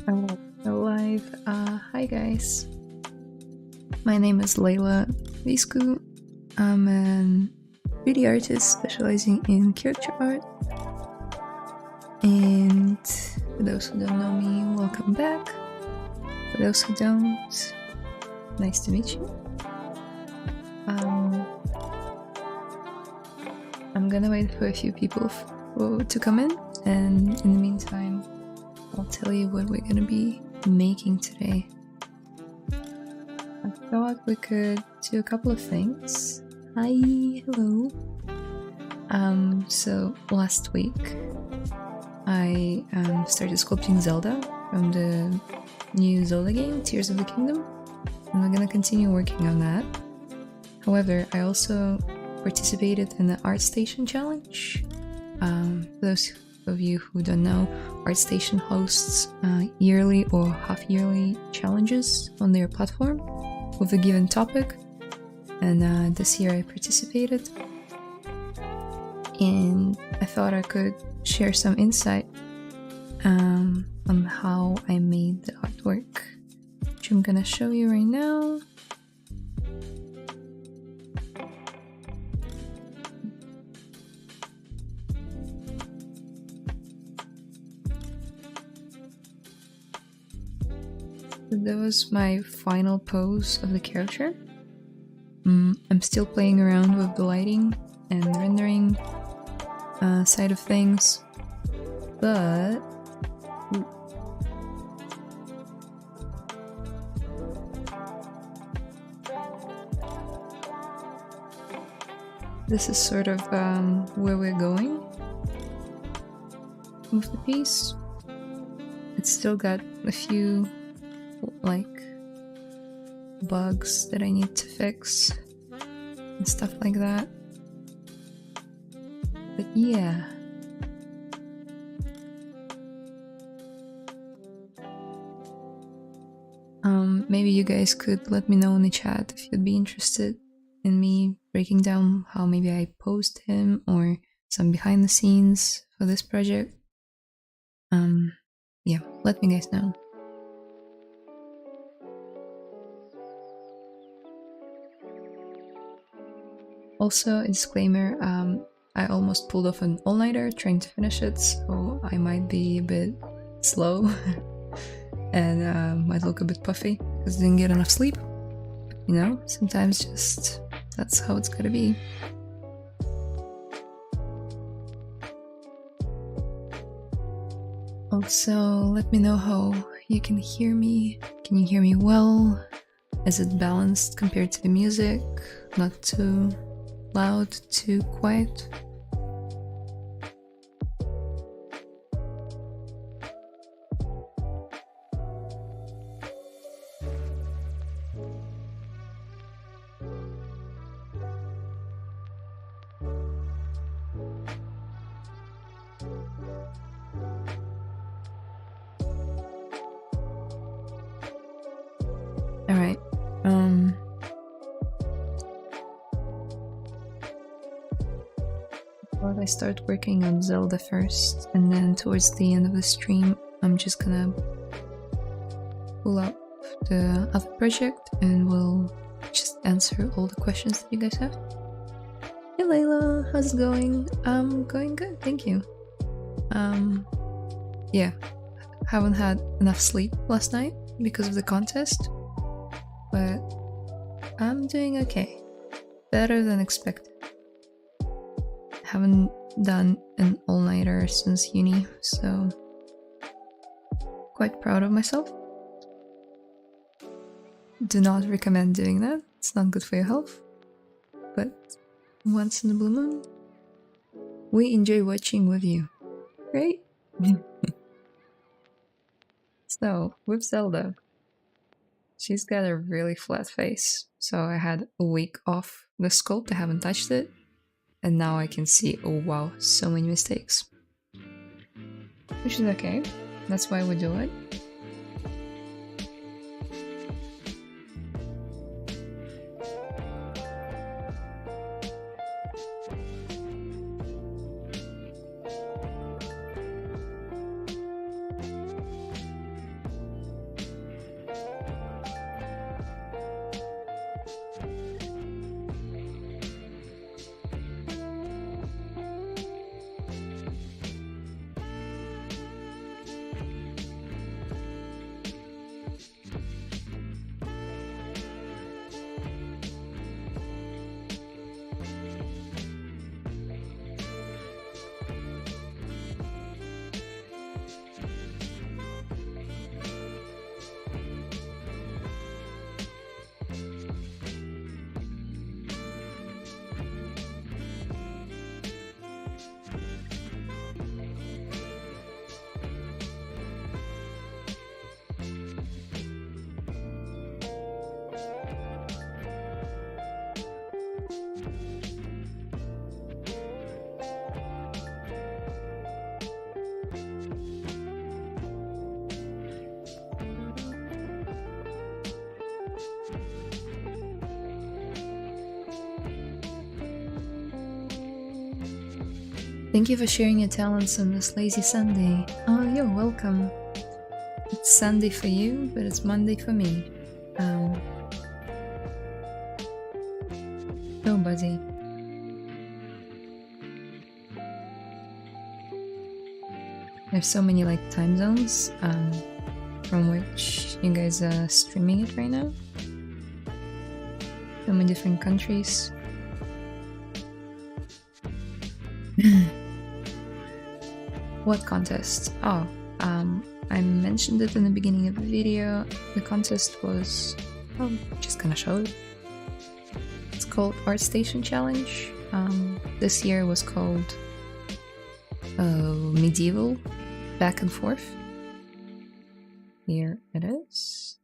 Alright, go live. Hi guys. My name is Layla Viscu. I'm an 3D artist specializing in character art. And for those who don't know me, welcome back. For those who don't, nice to meet you. I'm gonna wait for a few people to come in, and in the meantime, I'll tell you what we're gonna be making today. I thought we could do a couple of things. Hi, hello. So last week I started sculpting Zelda from the new Zelda game, Tears of the Kingdom, and we're gonna continue working on that. However, I also participated in the ArtStation challenge. For those of you who don't know, ArtStation hosts yearly or half-yearly challenges on their platform with a given topic, and this year I participated, and I thought I could share some insight on how I made the artwork, which I'm gonna show you right now. That was my final pose of the character. I'm still playing around with the lighting and rendering side of things, but this is sort of where we're going with the piece. It's still got a few bugs that I need to fix and stuff like that, but yeah. Maybe you guys could let me know in the chat if you'd be interested in me breaking down how maybe I posed him or some behind the scenes for this project. Yeah, let me guys know. Also, a disclaimer, I almost pulled off an all-nighter trying to finish it, so I might be a bit slow and might look a bit puffy because I didn't get enough sleep. You know, sometimes just that's how it's gotta be. Also, let me know how you can hear me. Can you hear me well? Is it balanced compared to the music? Not too loud, too quiet? Alright, I start working on Zelda first, and then towards the end of the stream I'm just gonna pull up the other project and we'll just answer all the questions that you guys have. Hey Layla, how's it going? Going good, thank you. Yeah, haven't had enough sleep last night because of the contest, but I'm doing okay. Better than expected. Haven't done an all-nighter since uni, so quite proud of myself. Do not recommend doing that, it's not good for your health, but once in a blue moon, we enjoy watching with you, right? So, with Zelda, she's got a really flat face, so I had a week off the sculpt, I haven't touched it. And now I can see, oh wow, so many mistakes. Which is okay, that's why we do it. Thank you for sharing your talents on this lazy Sunday. Oh, you're welcome. It's Sunday for you, but it's Monday for me. Oh, buddy. There's so many like time zones from which you guys are streaming it right now. So many different countries. What contest? Oh, I mentioned it in the beginning of the video. The contest was... oh, just gonna show it. It's called Art Station Challenge. This year was called Medieval Back and Forth. Here it is.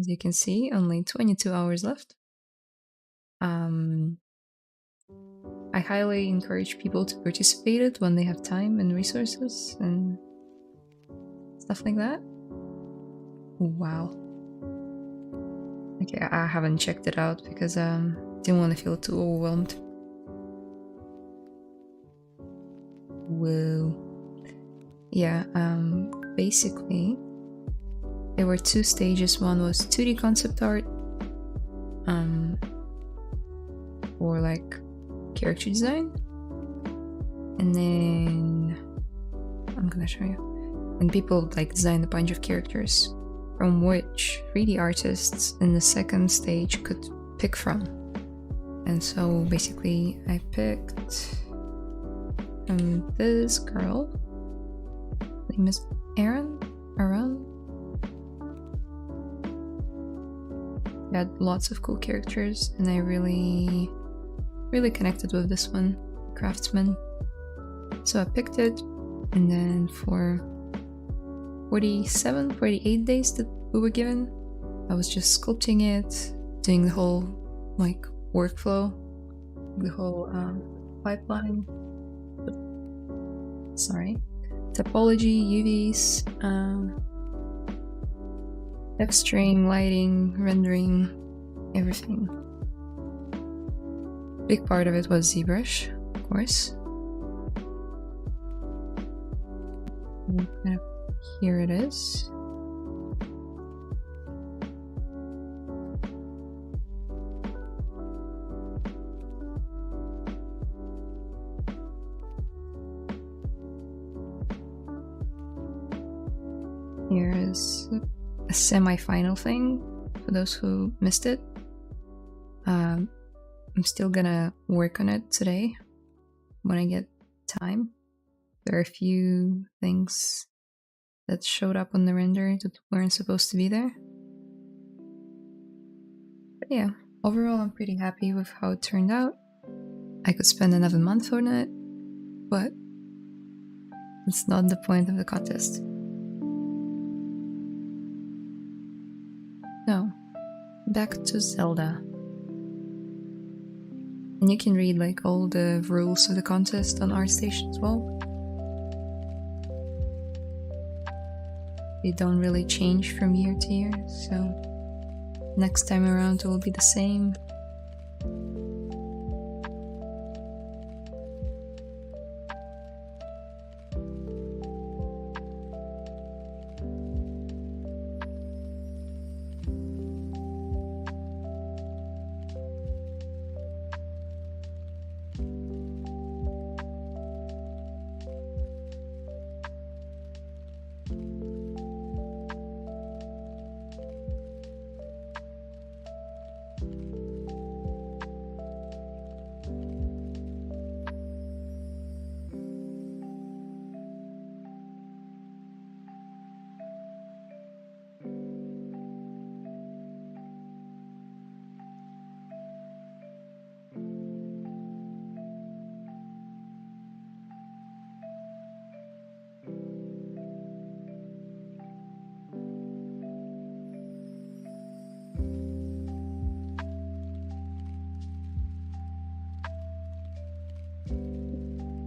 As you can see, only 22 hours left. I highly encourage people to participate in it when they have time and resources and stuff like that. Wow. Okay, I haven't checked it out because didn't want to feel too overwhelmed. Whoa. Yeah, basically there were two stages. One was 2D concept art or like character design, and then I'm gonna show you. And people like designed a bunch of characters from which 3D artists in the second stage could pick from. And so basically I picked from this girl, her name is Aran. She had lots of cool characters, and I really connected with this one, Craftsman. So I picked it, and then for 48 days that we were given, I was just sculpting it, doing the whole like workflow, the whole pipeline. Sorry, topology, UVs, texturing, lighting, rendering, everything. Big part of it was ZBrush, of course. And here it is. Here is a semi-final thing for those who missed it. I'm still gonna work on it today when I get time. There are a few things that showed up on the render that weren't supposed to be there. But yeah, overall I'm pretty happy with how it turned out. I could spend another month on it, but it's not the point of the contest. So, back to Zelda. And you can read like all the rules of the contest on ArtStation as well. They don't really change from year to year, so next time around it will be the same.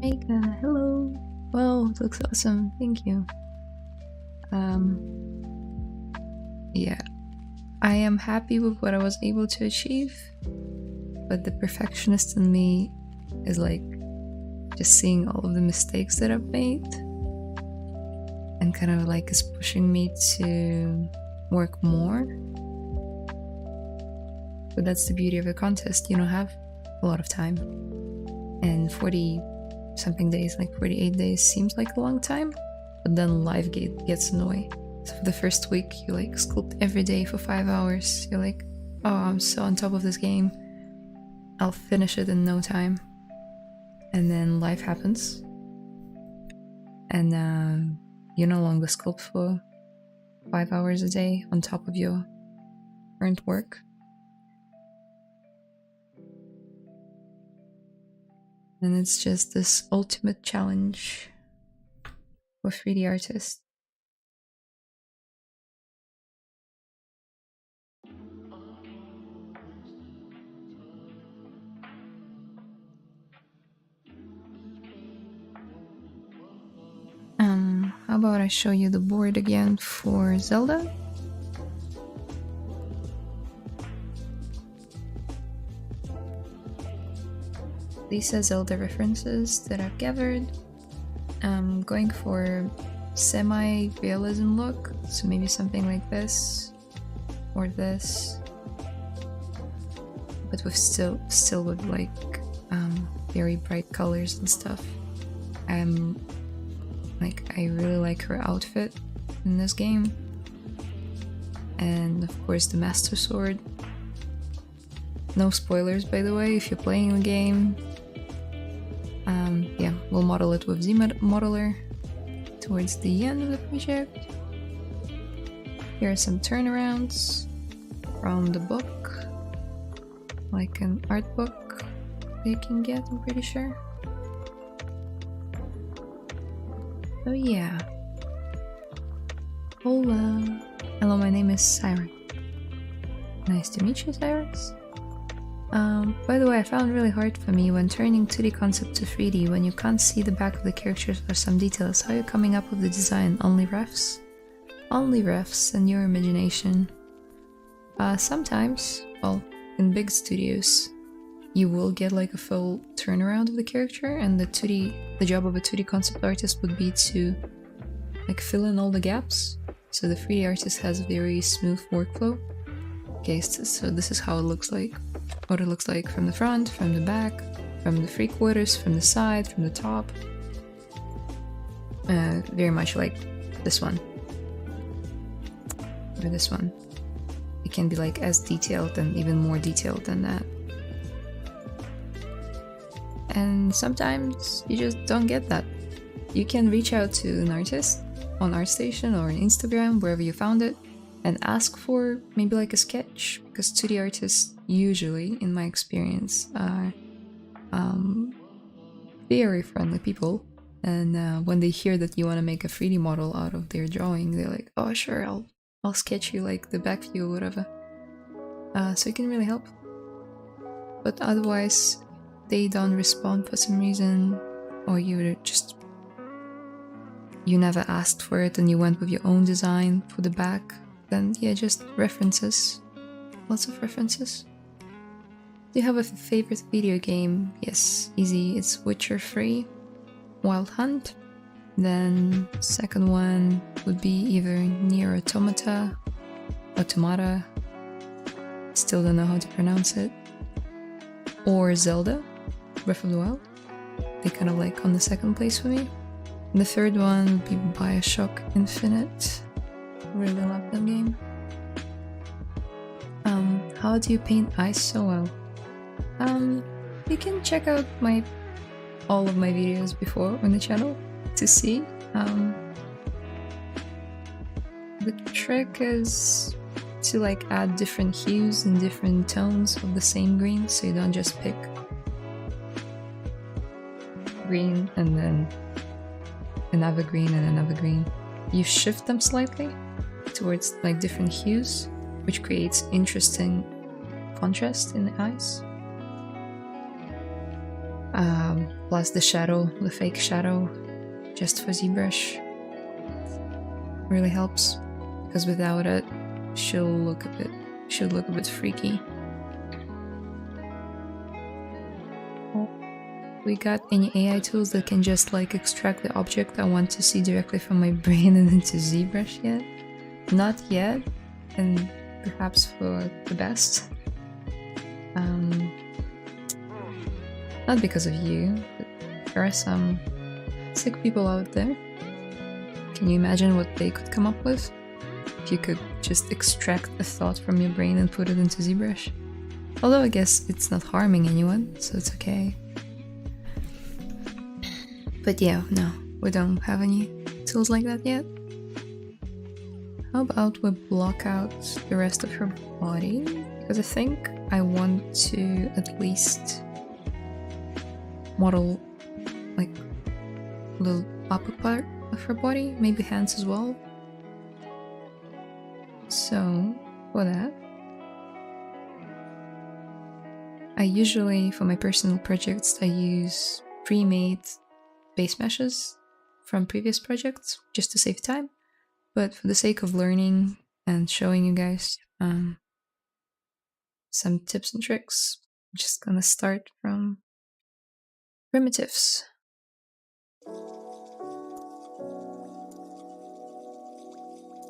Mega, hello. Wow, it looks awesome. Thank you. Yeah, I am happy with what I was able to achieve, but the perfectionist in me is like just seeing all of the mistakes that I've made, and kind of like is pushing me to work more. But that's the beauty of the contest, you don't have a lot of time, and 40 something days, like 48 days, seems like a long time, but then life gets in the way. So for the first week, you like sculpt every day for 5 hours. You're like, oh, I'm so on top of this game, I'll finish it in no time. And then life happens, and you no longer sculpt for 5 hours a day on top of your current work. And it's just this ultimate challenge for 3D artists. How about I show you the board again for Zelda? These are Zelda references that I've gathered. I'm going for semi-realism look, so maybe something like this or this, but with still with like very bright colors and stuff. I really like her outfit in this game, and of course the Master Sword. No spoilers, by the way, if you're playing the game. Yeah, we'll model it with ZBrush towards the end of the project. Here are some turnarounds from the book, like an art book they can get, I'm pretty sure. Oh yeah. Hola. Hello, my name is Siren. Nice to meet you, Cyrus. By the way, I found it really hard for me when turning 2D concept to 3D, when you can't see the back of the characters or some details. How are you coming up with the design? Only refs? Only refs and your imagination. Sometimes, well, in big studios, you will get like a full turnaround of the character, and the job of a 2D concept artist would be to like fill in all the gaps, so the 3D artist has a very smooth workflow. Okay, so this is how it looks like. What it looks like from the front, from the back, from the 3/4, from the side, from the top. Very much like this one. Or this one. It can be like as detailed and even more detailed than that. And sometimes you just don't get that. You can reach out to an artist on ArtStation or on Instagram, wherever you found it, and ask for maybe like a sketch, because 2D artists usually, in my experience, are very friendly people, and when they hear that you want to make a 3D model out of their drawing, they're like, oh sure, I'll sketch you like the back view or whatever. So it can really help. But otherwise, they don't respond for some reason, or you never asked for it and you went with your own design for the back, then yeah, just references. Lots of references. Do you have a favorite video game? Yes, easy, it's Witcher 3, Wild Hunt. Then second one would be either Nier Automata, still don't know how to pronounce it, or Zelda, Breath of the Wild. They kind of like on the second place for me. And the third one would be Bioshock Infinite. Really love that game. How do you paint eyes so well? You can check out all of my videos before on the channel to see. The trick is to like add different hues and different tones of the same green, so you don't just pick green and then another green and another green. You shift them slightly towards like different hues, which creates interesting contrast in the eyes. Plus the shadow, the fake shadow, just for ZBrush, really helps, because without it, she'll look a bit freaky. we got any AI tools that can just like extract the object I want to see directly from my brain and into ZBrush yet? Not yet, and perhaps for the best. Not because of you, but there are some sick people out there. Can you imagine what they could come up with? If you could just extract a thought from your brain and put it into ZBrush. Although I guess it's not harming anyone, so it's okay. But yeah, no, we don't have any tools like that yet. How about we block out the rest of her body? Because I think I want to at least model like a little upper part of her body, maybe hands as well. So for that, I usually, for my personal projects, I use pre-made base meshes from previous projects just to save time. But for the sake of learning and showing you guys some tips and tricks, I'm just gonna start from primitives.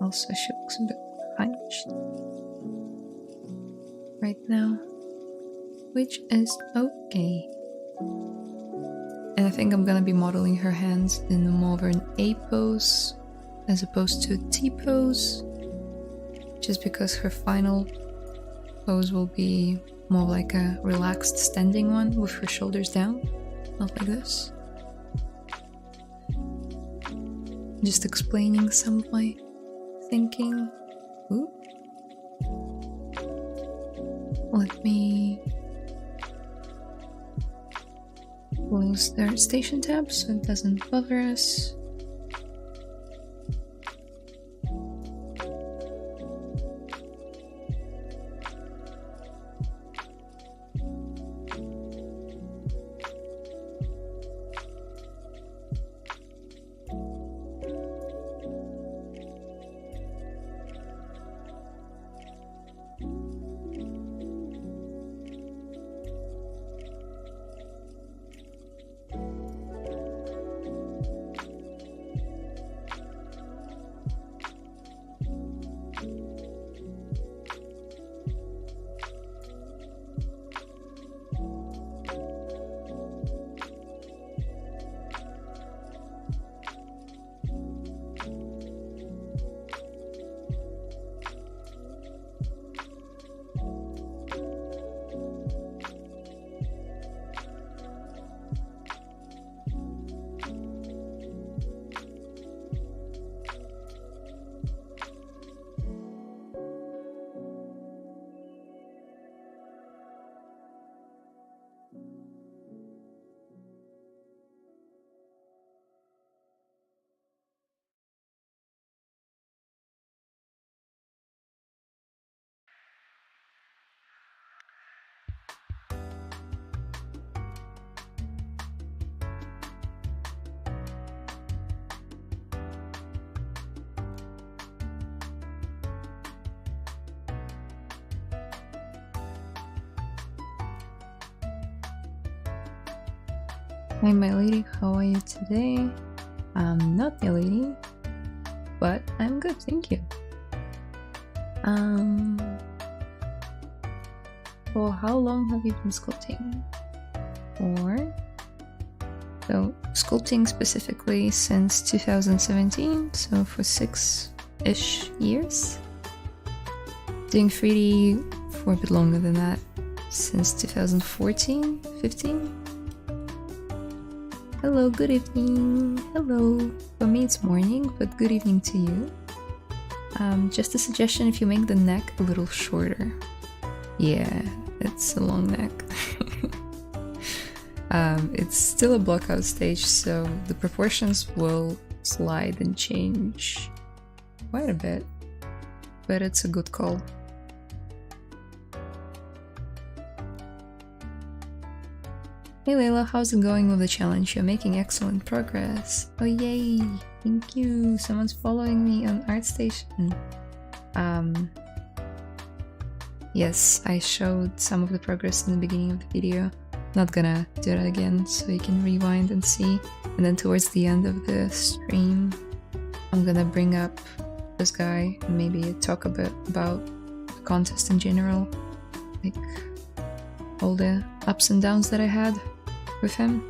Also, she looks a bit hunched right now, which is okay. And I think I'm gonna be modeling her hands in more of an A pose as opposed to a T pose, just because her final pose will be more like a relaxed standing one with her shoulders down, not like this. Just explaining some of my thinking. Ooh. Let me close the station tab so it doesn't bother us. Hi my lady, how are you today? I'm not your lady, but I'm good, thank you. For how long have you been sculpting? So sculpting specifically since 2017, so for 6-ish years. Doing 3D for a bit longer than that, since 2014, 15. Hello, good evening. Hello. For me it's morning, but good evening to you. Just a suggestion, if you make the neck a little shorter. Yeah, it's a long neck. It's still a blockout stage, so the proportions will slide and change quite a bit, but it's a good call. Hey Layla, how's it going with the challenge? You're making excellent progress. Oh yay! Thank you! Someone's following me on ArtStation. Yes, I showed some of the progress in the beginning of the video. not gonna do that again, so you can rewind and see. And then towards the end of the stream, I'm gonna bring up this guy and maybe talk a bit about the contest in general, like all the ups and downs that I had with him.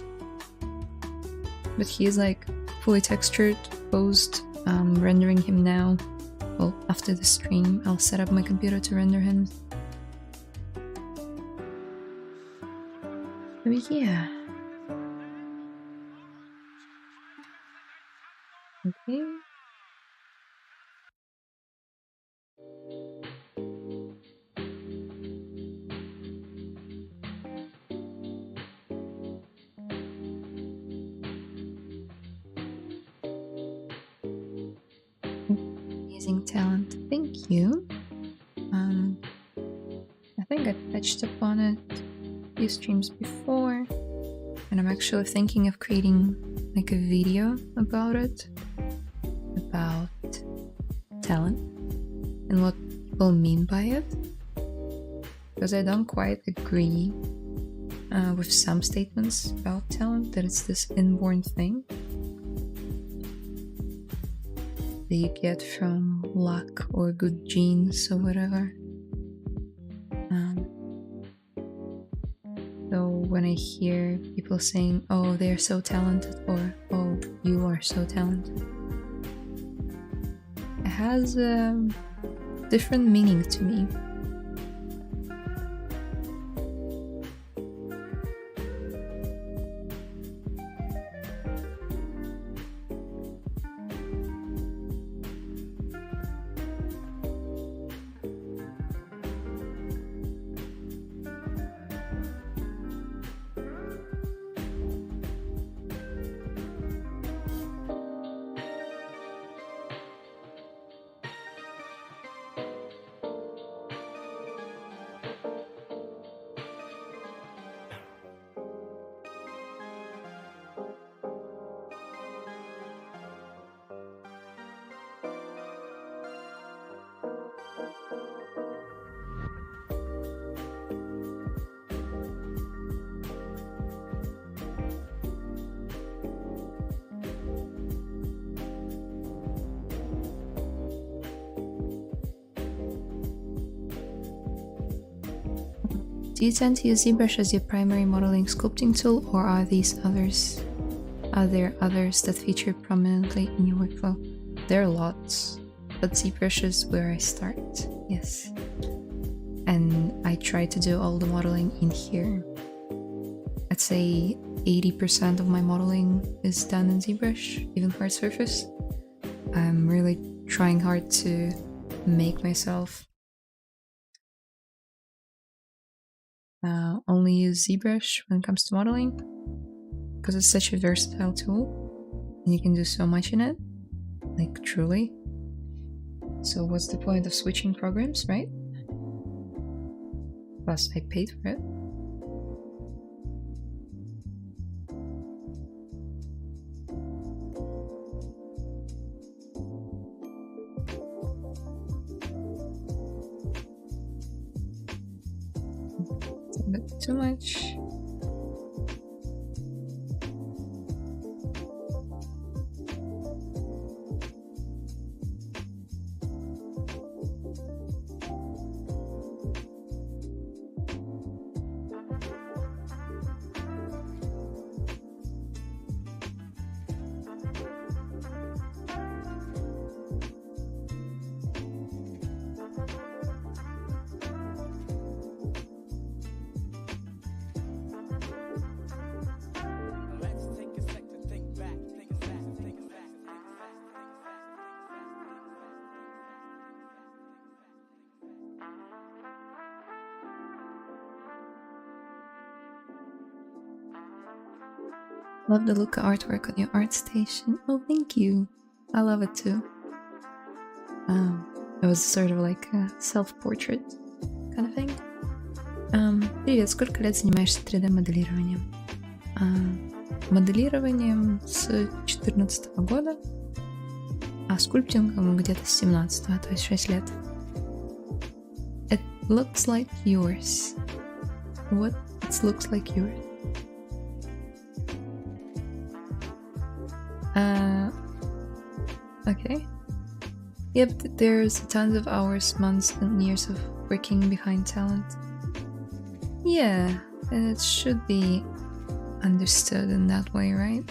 But he is like fully textured, posed. Rendering him now. Well, after the stream, I'll set up my computer to render him. But yeah. Okay. Amazing talent, thank you. I think I touched upon it a few streams before, and I'm actually thinking of creating like a video about it, about talent and what people mean by it, because I don't quite agree with some statements about talent, that it's this inborn thing that you get from luck or good genes or whatever. So when I hear people saying, oh, they're so talented, or oh, you are so talented, it has a different meaning to me. Do you tend to use ZBrush as your primary modeling sculpting tool, or are there others that feature prominently in your workflow? There are lots, but ZBrush is where I start, yes. And I try to do all the modeling in here. I'd say 80% of my modeling is done in ZBrush, even hard surface. I'm really trying hard to make myself only use ZBrush when it comes to modeling, because it's such a versatile tool and you can do so much in it, like truly. So what's the point of switching programs, right? Plus I paid for it. A bit too much. Love the Luca artwork on your art station. Oh, thank you. I love it too. It was sort of like a self-portrait kind of thing. Привет, сколько лет занимаешься 3D-моделированием? Моделированием с 2014 года, а скульптингом где-то с 17-го, то есть 6 лет. It looks like yours. What? It looks like yours. Okay. Yep, there's tons of hours, months, and years of working behind talent. Yeah, and it should be understood in that way, right?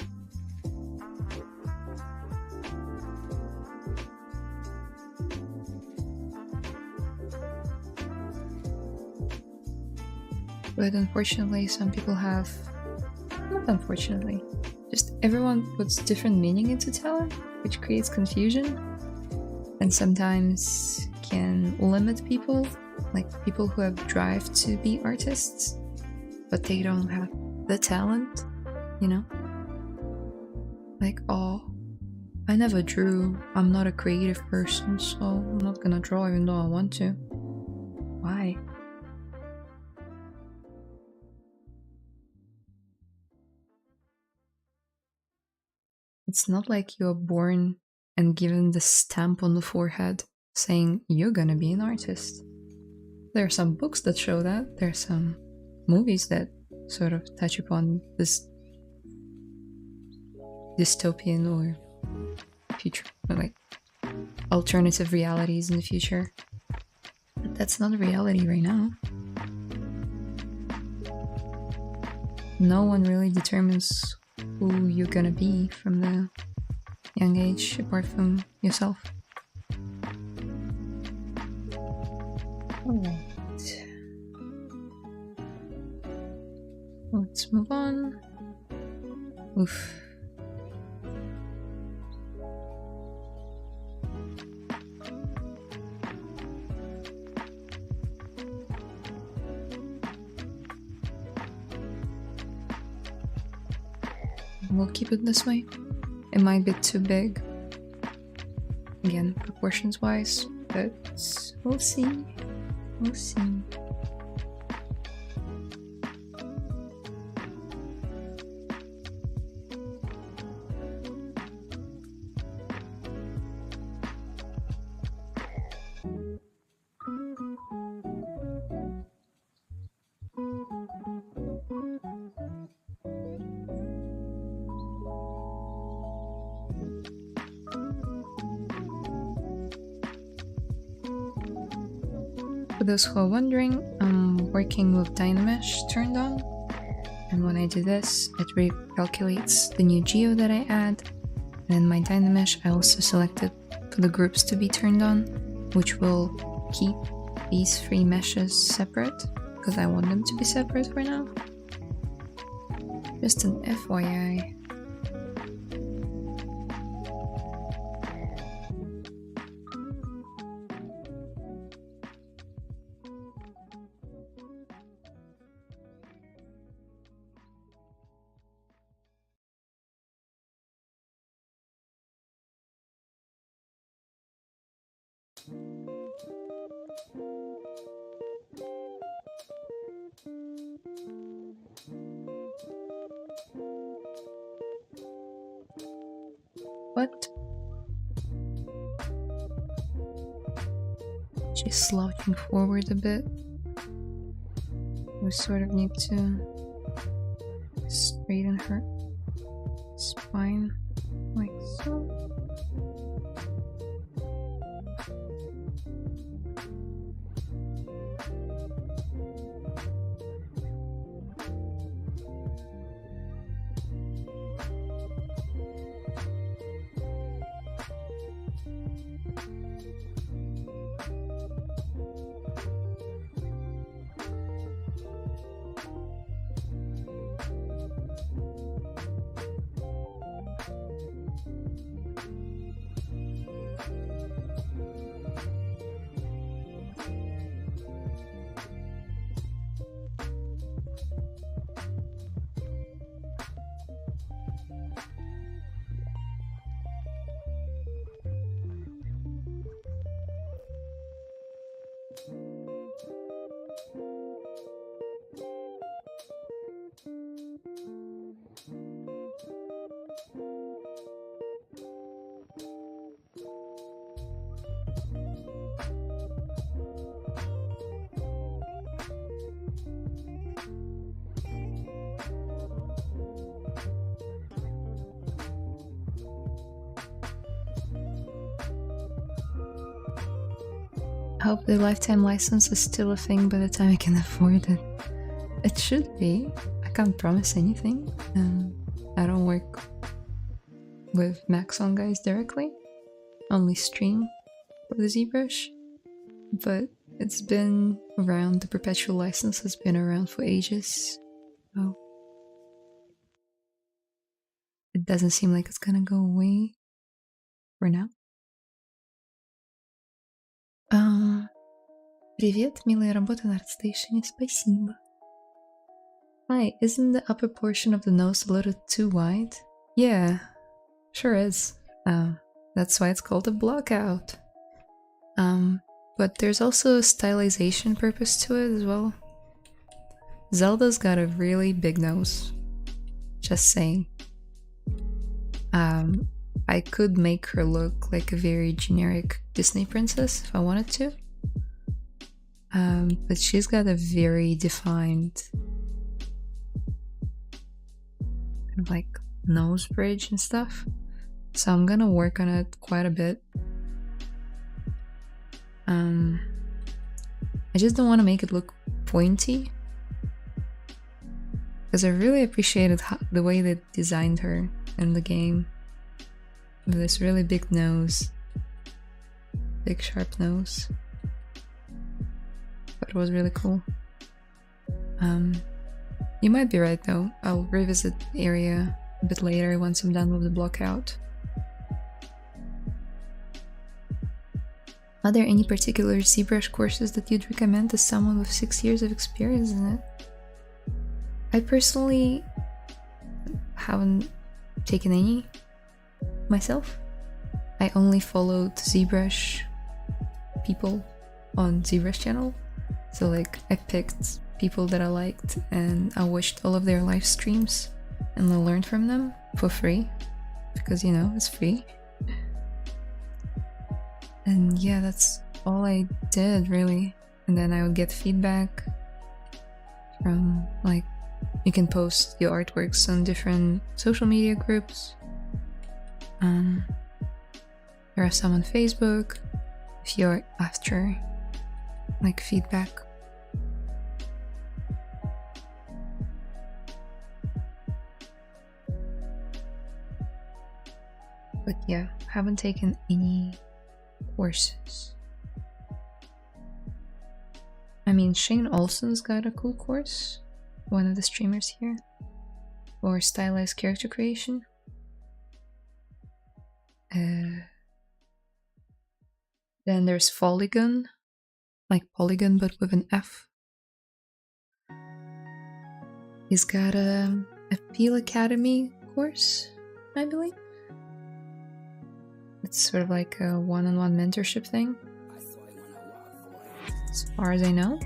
But unfortunately, some people have... Not unfortunately, just everyone puts different meaning into talent, which creates confusion and sometimes can limit people, like people who have drive to be artists, but they don't have the talent, you know? Like, oh, I never drew, I'm not a creative person, so I'm not gonna draw even though I want to. Why? It's not like you're born and given the stamp on the forehead saying you're gonna be an artist. There are some books that show that, there are some movies that sort of touch upon this dystopian or future, like alternative realities in the future. But that's not a reality right now. No one really determines who you're gonna be from the young age apart from yourself. Alright. Let's move on. Oof. We'll keep it this way. It might be too big. Again, proportions wise, but we'll see. We'll see. For those who are wondering, I'm working with Dynamesh turned on, and when I do this, it recalculates the new geo that I add, and in my Dynamesh I also selected for the groups to be turned on, which will keep these three meshes separate, because I want them to be separate for now. Just an FYI. What? She's slouching forward a bit. We sort of need to straighten her spine like so. I hope the lifetime license is still a thing by the time I can afford it. It should be. I can't promise anything. I don't work with Maxon guys directly. Only stream for the ZBrush. But it's been around, the perpetual license has been around for ages. So it doesn't seem like it's gonna go away for now. Привет, милая работа на ArtStation, спасибо. Hi, isn't the upper portion of the nose a little too wide? Yeah, sure is. That's why it's called a blockout. But there's also a stylization purpose to it as well. Zelda's got a really big nose. Just saying. I could make her look like a very generic Disney princess if I wanted to. But she's got a very defined kind of like nose bridge and stuff. So I'm gonna work on it quite a bit. I just don't want to make it look pointy. Because I really appreciated the way they designed her in the game. With this really big nose. Big sharp nose. But it was really cool. You might be right though. I'll revisit the area a bit later once I'm done with the blockout. Are there any particular ZBrush courses that you'd recommend to someone with 6 years of experience in it? I personally haven't taken any myself. I only followed ZBrush people on ZBrush channel. So like I picked people that I liked and I watched all of their live streams and I learned from them for free because you know it's free. And yeah, that's all I did really. And then I would get feedback from like, you can post your artworks on different social media groups. There are some on Facebook if you're after like feedback. But yeah, I haven't taken any courses. I mean, Shane Olsen's got a cool course, one of the streamers here, for stylized character creation. Then there's Polygon, like Polygon but with an F. He's got a Peel Academy course, I believe. It's sort of like a one-on-one mentorship thing, as far as I know.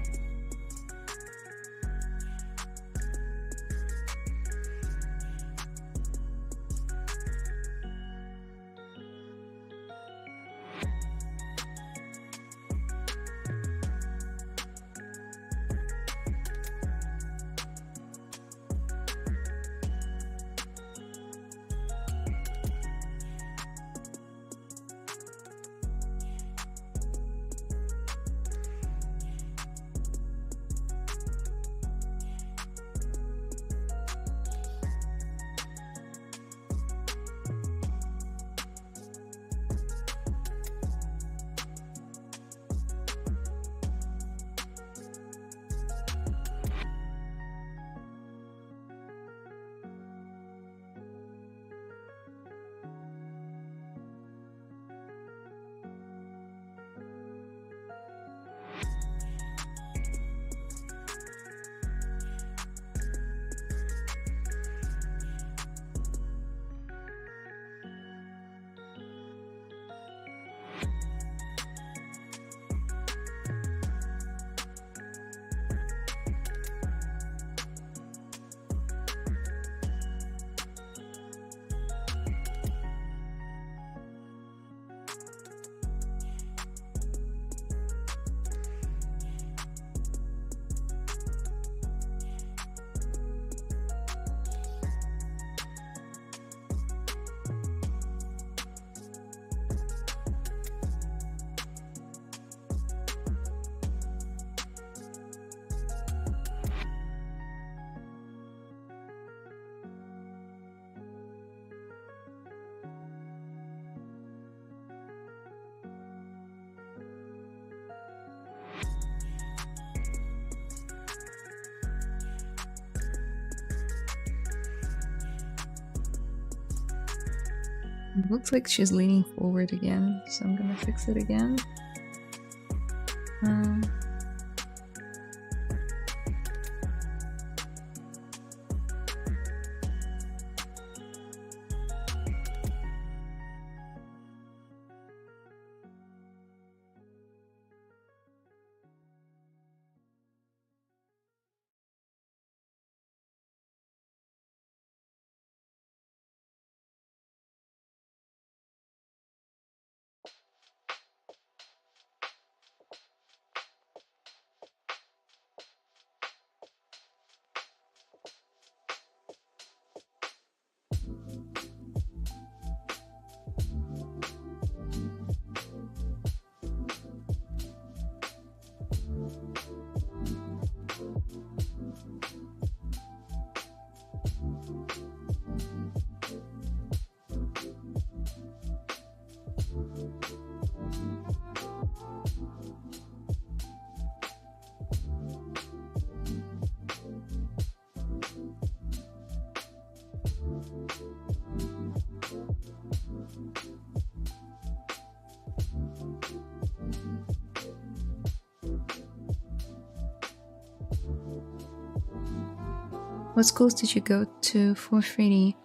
It looks like she's leaning forward again, so I'm gonna fix it again. What schools did you go to for 3D?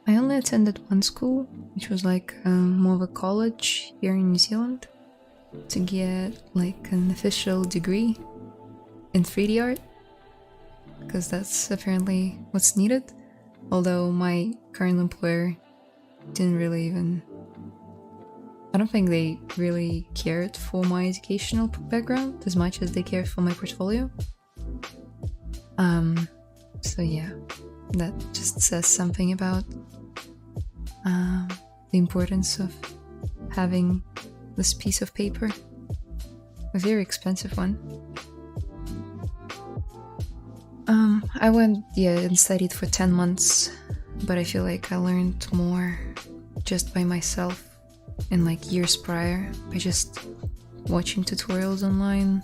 I only attended one school, which was like more of a college here in New Zealand, to get like an official degree in 3D art, because that's apparently what's needed. Although my current employer didn't really even... I don't think they really cared for my educational background as much as they cared for my portfolio. So yeah, that just says something about the importance of having this piece of paper. A very expensive one. I went, and studied for 10 months, but I feel like I learned more just by myself in like years prior, by just watching tutorials online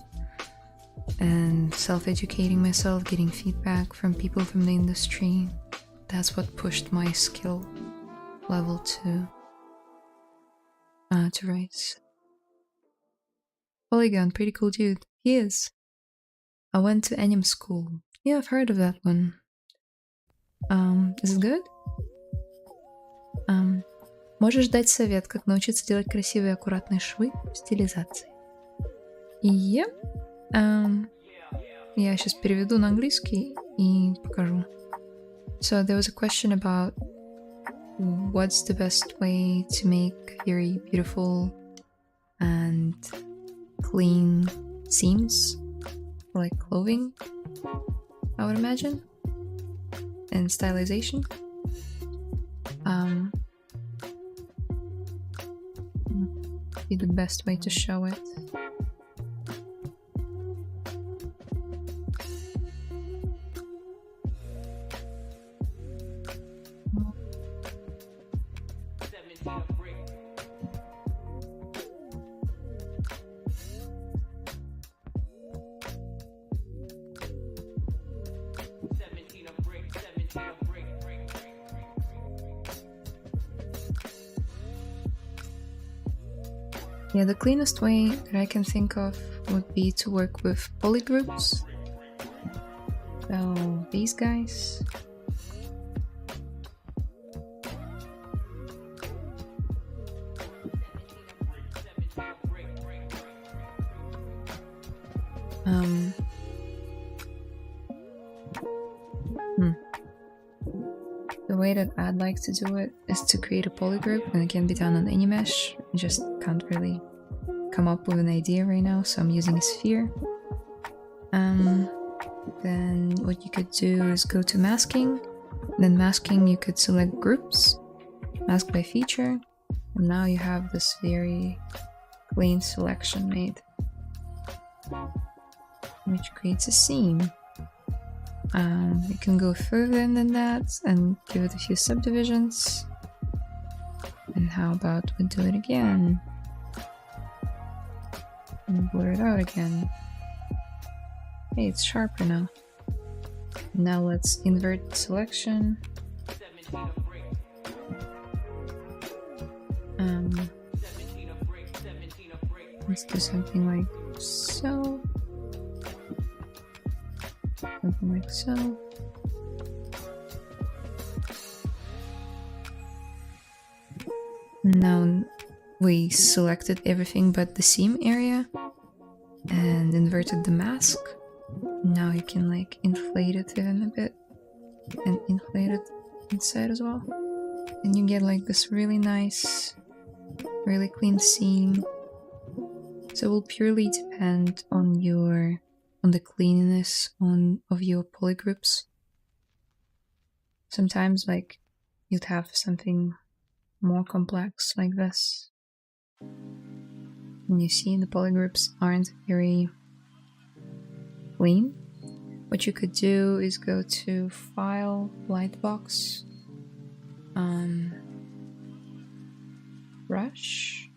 and self-educating myself, getting feedback from people from the industry. That's what pushed my skill level to rise. Polygon, pretty cool dude. He is. I went to anime school. Yeah, I've heard of that one. Is it good? Можешь дать совет, как научиться делать красивые аккуратные швы в стилизации? Yep. Я сейчас переведу на английский и покажу. So there was a question about what's the best way to make very beautiful and clean seams, like clothing, I would imagine, and stylization. Be the best way to show it. Yeah, the cleanest way that I can think of would be to work with polygroups. So these guys. The way that I'd like to do it is to create a polygroup, and it can be done on any mesh. I just can't really come up with an idea right now, so I'm using a sphere. Then what you could do is go to masking. Then masking, you could select groups, mask by feature, and now you have this very clean selection made, which creates a seam. You can go further than that and give it a few subdivisions. And how about we do it again? And blur it out again. Hey, it's sharper now. Now let's invert selection. Let's do something like so. Something like so. Now we selected everything but the seam area and inverted the mask. Now you can like inflate it even a bit and inflate it inside as well. And you get like this really nice, really clean seam. So it will purely depend on the cleanliness of your polygroups. Sometimes like you'd have something more complex like this. And you see the polygroups aren't very clean. What you could do is go to File, Lightbox, Brush,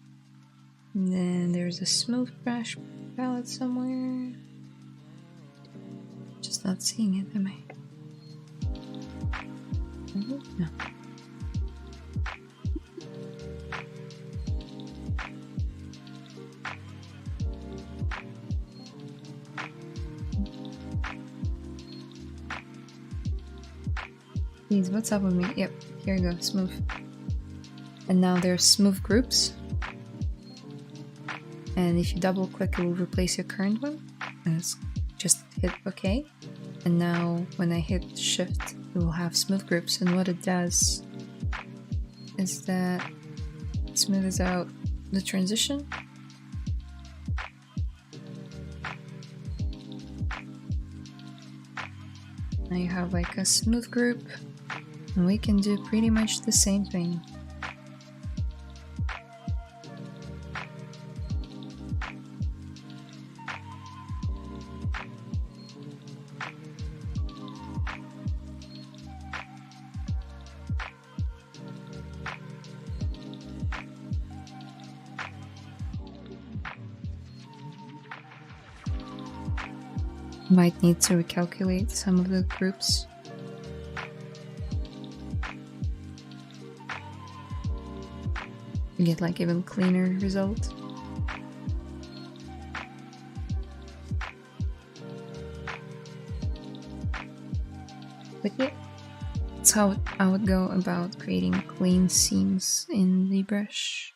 and then there's a Smooth Brush palette somewhere. Just not seeing it, am I? No. Please, what's up with me? Yep, here we go, smooth. And now there's smooth groups. And if you double click, it will replace your current one. And it's just hit OK. And now when I hit Shift, it will have smooth groups. And what it does is that it smooths out the transition. Now you have like a smooth group. And we can do pretty much the same thing. Might need to recalculate some of the groups. You get like even cleaner result. But yeah, that's how I would go about creating clean seams in ZBrush.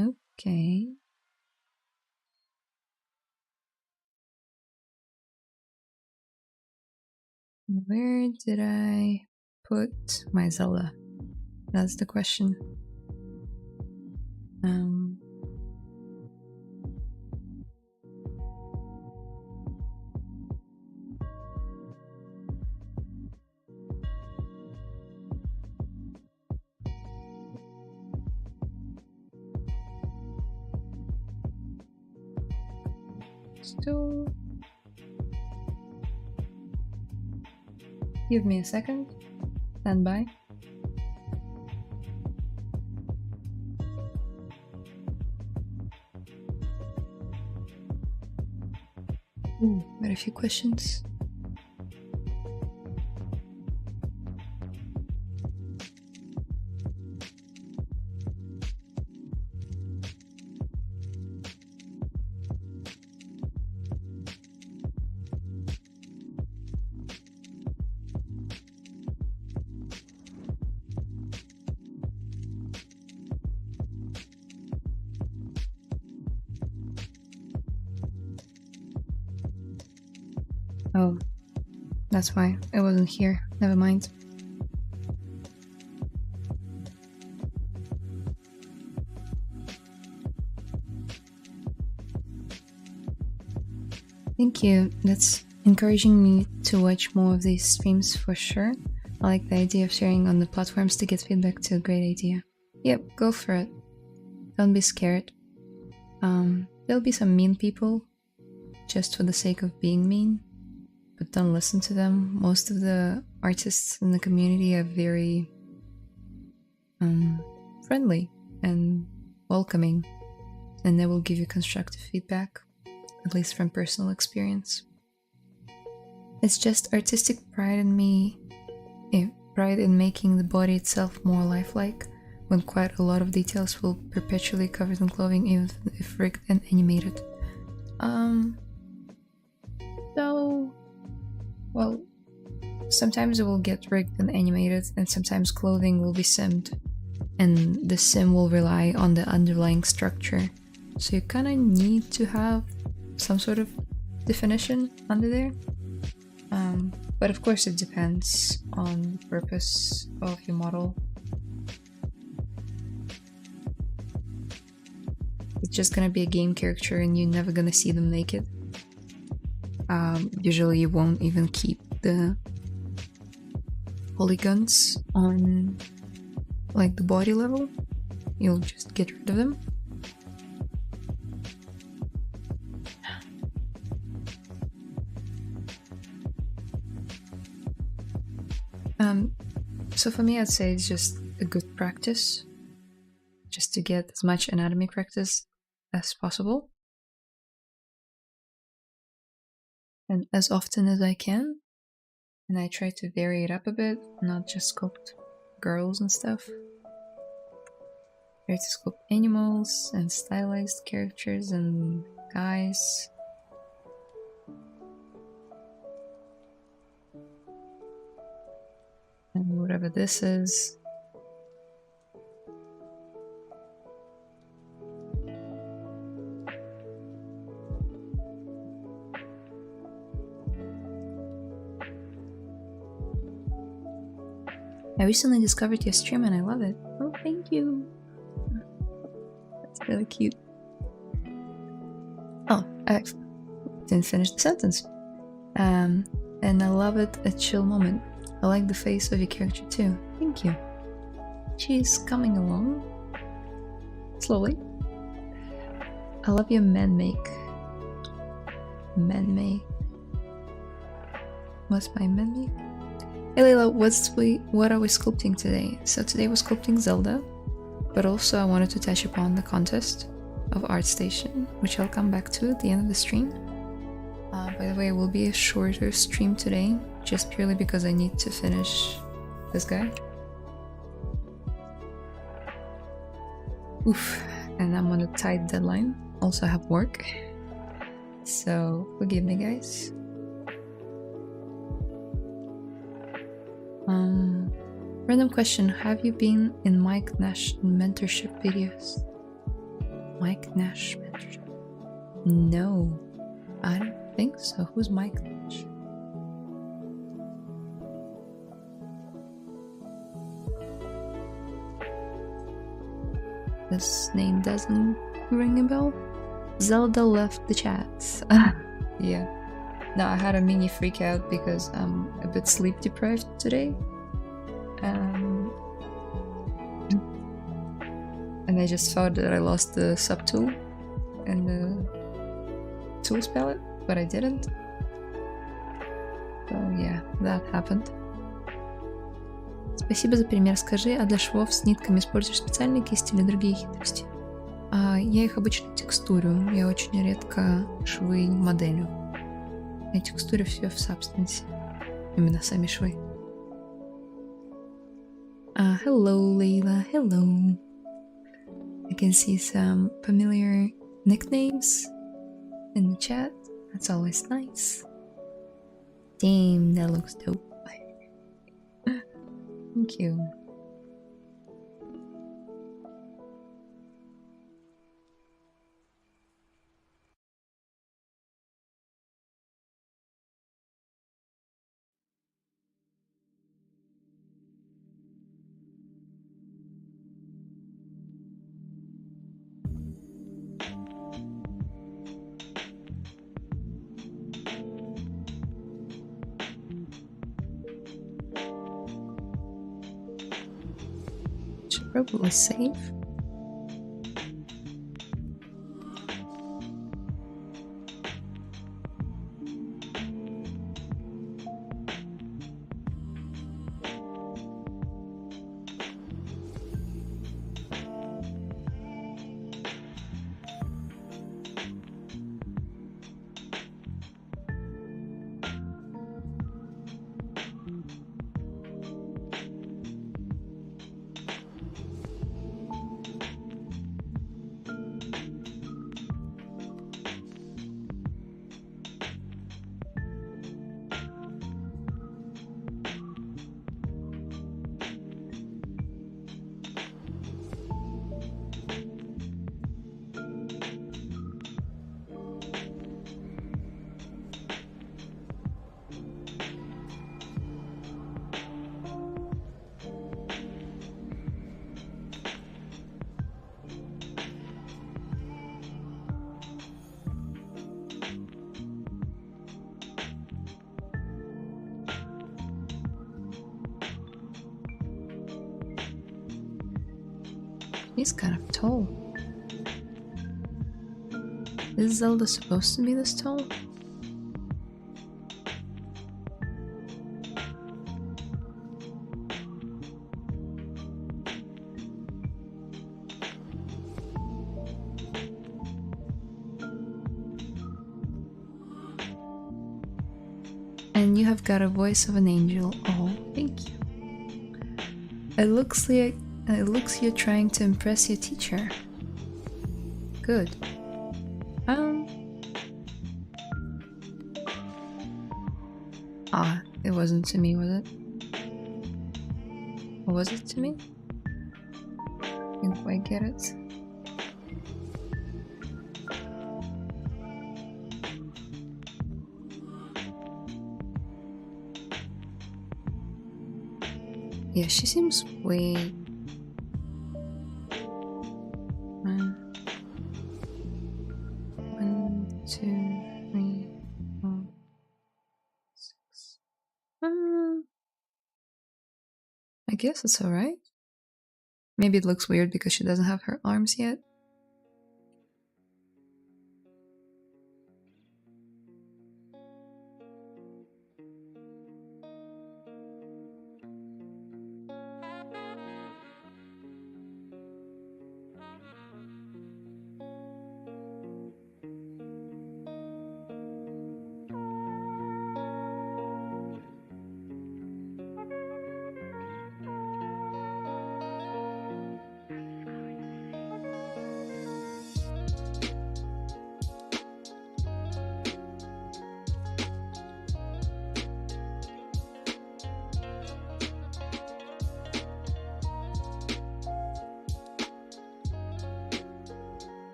Okay. Where did I put my Zelda? That's the question. Still. Give me a second. Stand by. Ooh, got a few questions. Oh, that's why it wasn't here. Never mind. Thank you. That's encouraging me to watch more of these streams for sure. I like the idea of sharing on the platforms to get feedback too. Great idea. Yep, go for it. Don't be scared. There'll be some mean people just for the sake of being mean. But don't listen to them. Most of the artists in the community are very friendly and welcoming, and they will give you constructive feedback, at least from personal experience. It's just artistic pride in me, pride in making the body itself more lifelike, when quite a lot of details will perpetually covered in clothing even if rigged and animated. So, well, sometimes it will get rigged and animated, and sometimes clothing will be simmed, and the sim will rely on the underlying structure. So you kind of need to have some sort of definition under there. But of course it depends on the purpose of your model. It's just gonna be a game character and you're never gonna see them naked. Usually you won't even keep the polygons on like the body level. You'll just get rid of them. So for me, I'd say it's just a good practice, just to get as much anatomy practice as possible, and as often as I can. And I try to vary it up a bit, not just sculpt girls and stuff. Try to sculpt animals and stylized characters and guys. And whatever this is. I recently discovered your stream and I love it. Oh, thank you. That's really cute. Oh, I didn't finish the sentence. And I love it, a chill moment. I like the face of your character too. Thank you. She's coming along. Slowly. I love your man make. Man make. What's my man make? Hey Layla, what are we sculpting today? So today we're sculpting Zelda, but also I wanted to touch upon the contest of ArtStation, which I'll come back to at the end of the stream. By the way, it will be a shorter stream today, just purely because I need to finish this guy. Oof, and I'm on a tight deadline. Also have work, so forgive me guys. Random question, have you been in Mike Nash mentorship videos? Mike Nash mentorship? No, I don't think so. Who's Mike Nash? This name doesn't ring a bell. Zelda left the chat. Yeah. No, I had a mini freak out because I'm a bit sleep deprived today. And I just thought that I lost the subtool in the tools palette, but I didn't. So yeah, that happened. Спасибо за пример. Скажи, а для швов с нитками используешь специальные кисти или другие хитрости? Я их обычно текстурю. Я очень редко швы моделю. Я текстурю все в Substance. Именно сами швы. Hello, Layla. Hello. I can see some familiar nicknames in the chat. That's always nice. Damn, that looks dope. Thank you. Should probably save. He's kind of tall. Is Zelda supposed to be this tall? And you have got a voice of an angel. Oh, thank you. It looks you're trying to impress your teacher. Good. It wasn't to me, was it? Or was it to me? Didn't quite get it. Yeah, she seems way... One, two, three, four, six. I guess it's alright. Maybe it looks weird because she doesn't have her arms yet.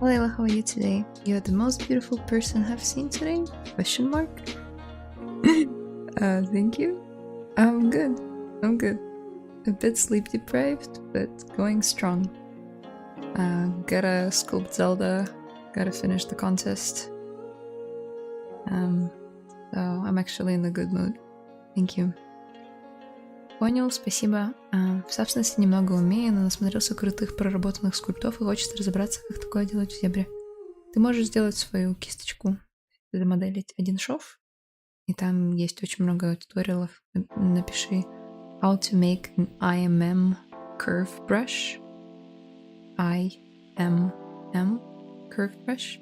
Layla, how are you today? You're the most beautiful person I've seen today? Question mark? Thank you. I'm good. I'm good. A bit sleep deprived, but going strong. Gotta sculpt Zelda. Gotta finish the contest. So I'm actually in a good mood. Thank you. Понял, спасибо. В собственности немного умею, но насмотрелся крутых проработанных скульптов и хочется разобраться, как такое делать в зебре. Ты можешь сделать свою кисточку, замоделить один шов, и там есть очень много туториалов. Напиши how to make an IMM curve brush. IMM curve brush.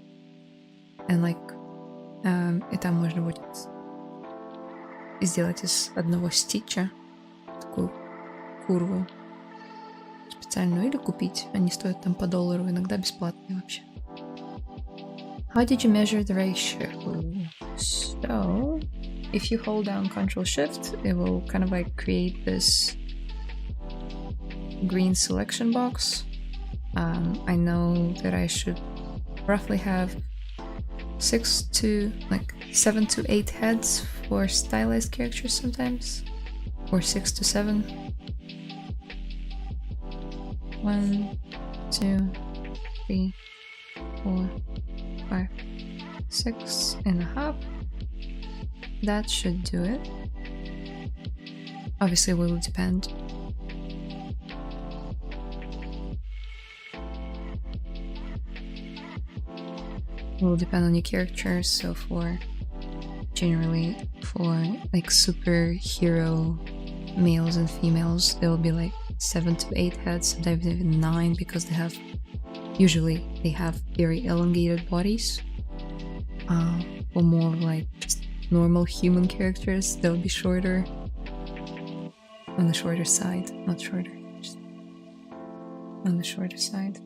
And like, и там можно будет сделать из одного стича такую курву специальную или купить. Они стоят там по $1, иногда бесплатные вообще. How did you measure the ratio? So, if you hold down Ctrl Shift, it will kind of like create this green selection box. I know that I should roughly have 7 to 8 heads for stylized characters sometimes, or 6 to 7. 1, 2, 3, 4, 5, 6.5. That should do it. Obviously, it will depend. It will depend on your character. So generally for like superhero males and females, there will be like 7 to 8 heads, sometimes even 9, because usually they have very elongated bodies. For more like normal human characters, they'll be shorter, on the shorter side, not shorter, just on the shorter side.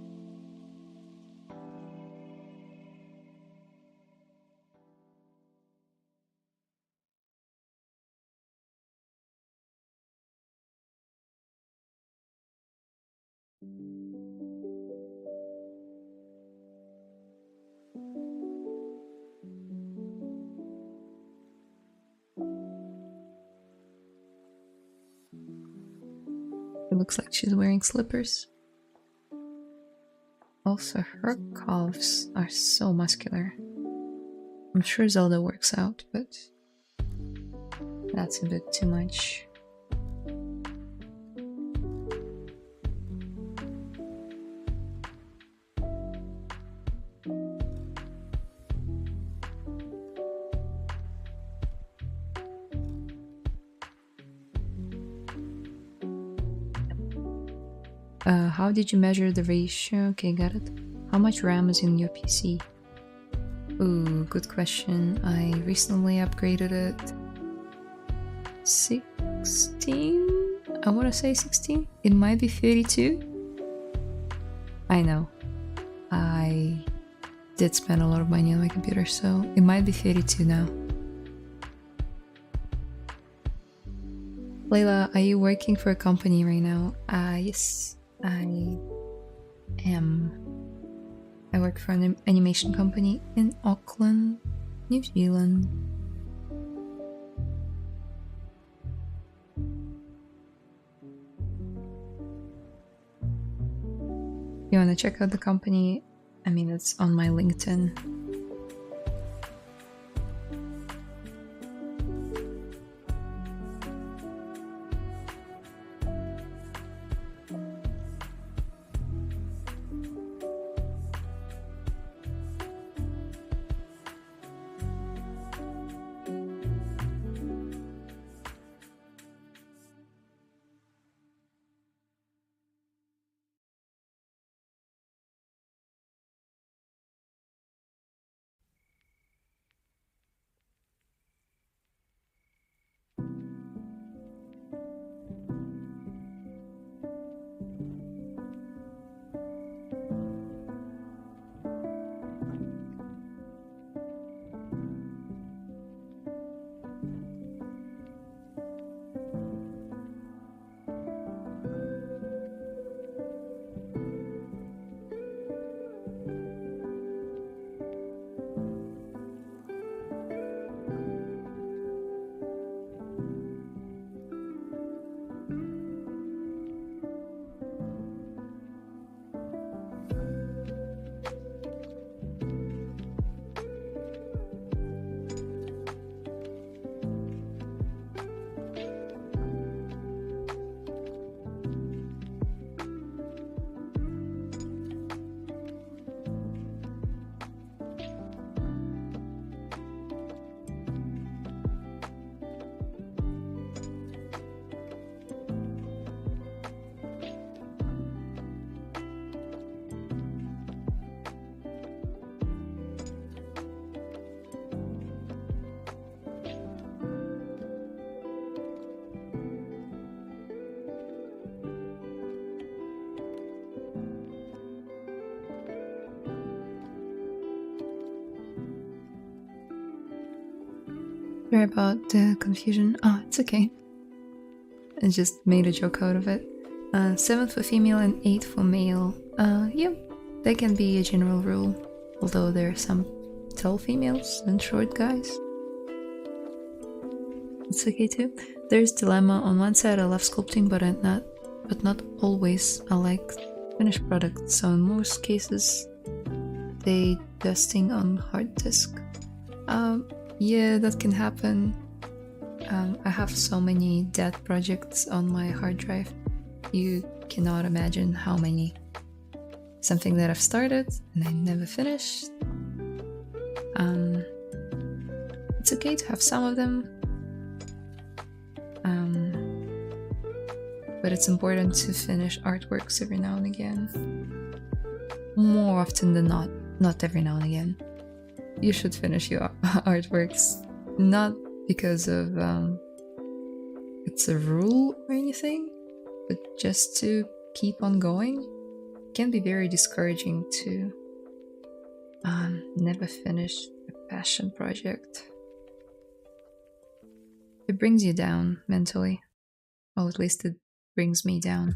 looks like she's wearing slippers. Also, her calves are so muscular. I'm sure Zelda works out, but that's a bit too much. How did you measure the ratio? Okay, got it. How much RAM is in your PC? Ooh, good question. I recently upgraded it. 16? I want to say 16. It might be 32. I know. I did spend a lot of money on my computer, so it might be 32 now. Layla, are you working for a company right now? Yes, I am. I work for an animation company in Auckland, New Zealand. You want to check out the company? I mean, it's on my LinkedIn. Sorry about the confusion. Oh, it's okay. I just made a joke out of it. 7 for female and 8 for male. Yeah, that can be a general rule, although there are some tall females and short guys. It's okay too. There's dilemma. On one side I love sculpting, but not always. I like finished products, so in most cases they dusting on hard disk. Yeah, that can happen. I have so many dead projects on my hard drive. You cannot imagine how many. Something that I've started and I never finished. It's okay to have some of them. But it's important to finish artworks every now and again. More often than not every now and again. You should finish your artworks, not because of it's a rule or anything, but just to keep on going. It can be very discouraging to never finish a passion project. It brings you down mentally. Well, at least it brings me down.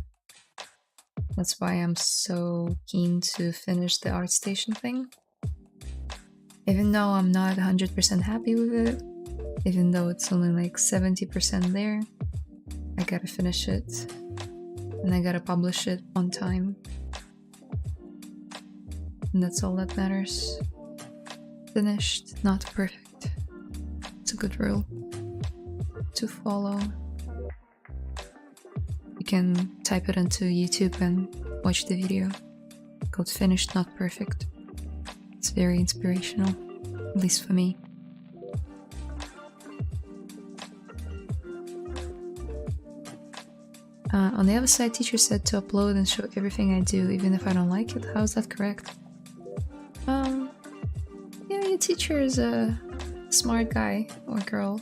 That's why I'm so keen to finish the ArtStation thing. Even though I'm not 100% happy with it, even though it's only like 70% there, I gotta finish it. and I gotta publish it on time. And that's all that matters. Finished, not perfect. It's a good rule to follow. You can type it into YouTube and watch the video called Finished, Not Perfect. It's very inspirational, at least for me. On the other side, teacher said to upload and show everything I do, even if I don't like it. How is that correct? Yeah, your teacher is a smart guy or girl.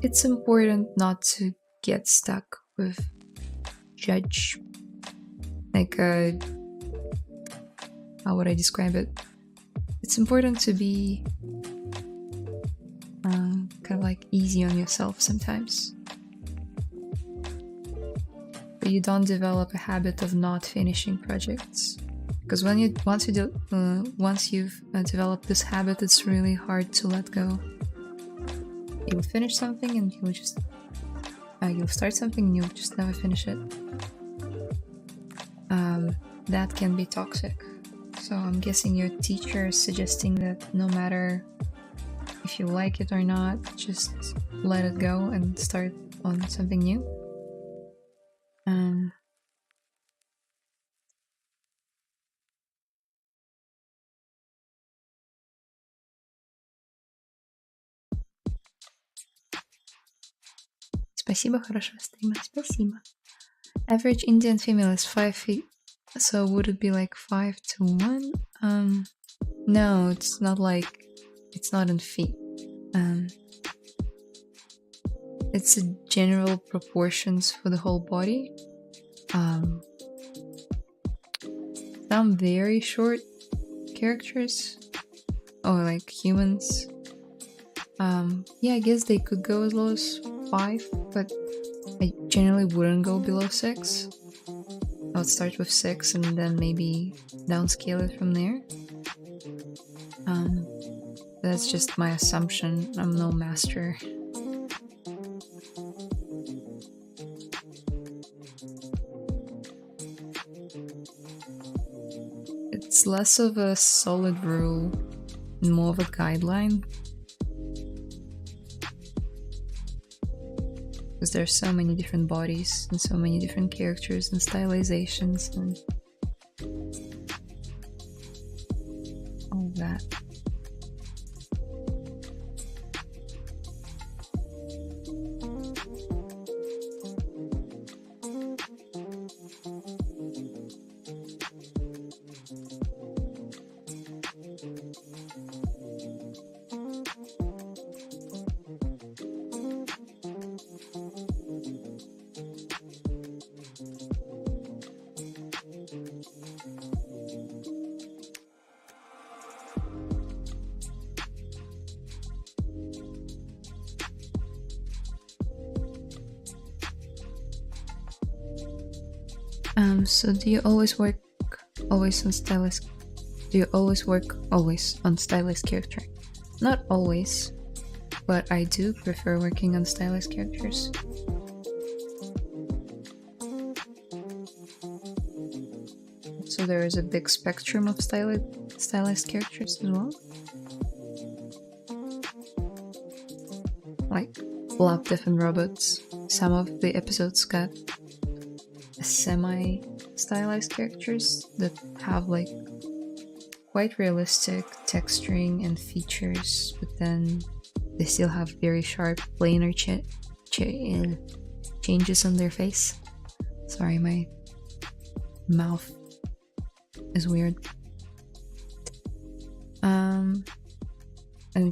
It's important not to get stuck with judge. Like, how would I describe it? It's important to be kind of like easy on yourself sometimes. But you don't develop a habit of not finishing projects. Because once you've developed this habit, it's really hard to let go. You'll finish something and you'll start something and you'll just never finish it. That can be toxic. So I'm guessing your teacher is suggesting that no matter if you like it or not, just let it go and start on something new. Спасибо, хорошего стрима. Спасибо. Average Indian female is 5 feet. So would it be like 5 to 1? No, it's not like... It's not in feet. It's a general proportions for the whole body. Some very short characters, or like humans. Yeah, I guess they could go as low as 5, but I generally wouldn't go below 6. I would start with 6 and then maybe downscale it from there. That's just my assumption. I'm no master. It's less of a solid rule and more of a guideline. Because there's so many different bodies and so many different characters and stylizations and all that. So do you always work on stylist? Do you always work on stylist character? Not always, but I do prefer working on stylist characters. So there is a big spectrum of stylist characters as well. Like Love, Death and Robots. Some of the episodes got semi-stylized characters that have like quite realistic texturing and features, but then they still have very sharp planar changes on their face. Sorry, my mouth is weird. And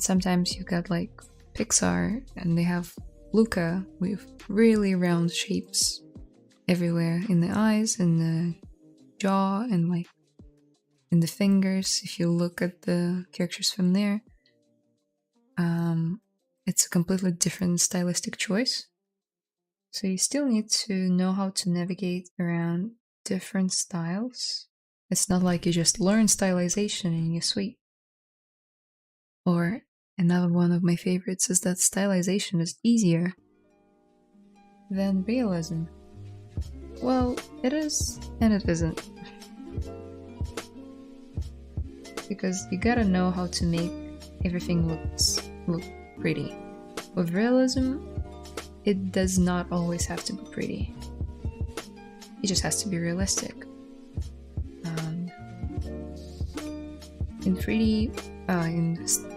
sometimes you got like Pixar and they have Luca with really round shapes everywhere, in the eyes, in the jaw, and like in the fingers. If you look at the characters from there, it's a completely different stylistic choice. So you still need to know how to navigate around different styles. It's not like you just learn stylization and you're sweet. Or Another one of my favorites is that stylization is easier than realism. Well, it is and it isn't. Because you gotta know how to make everything look pretty. With realism, it does not always have to be pretty. It just has to be realistic. In 3D,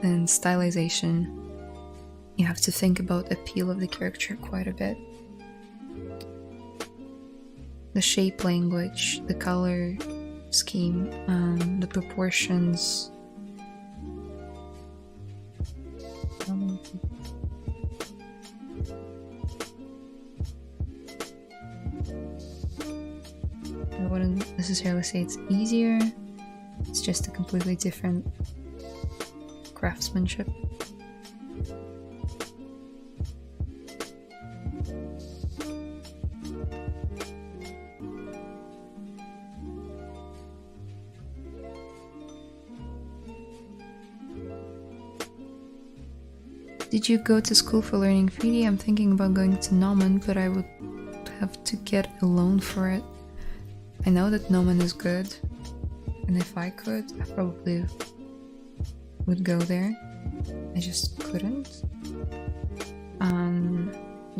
in stylization, you have to think about appeal of the character quite a bit. The shape language, the color scheme, the proportions. I wouldn't necessarily say it's easier. It's just a completely different craftsmanship. Did you go to school for learning 3D? I'm thinking about going to Noman, but I would have to get a loan for it. I know that Noman is good, and if I could, I probably would go there. I just couldn't.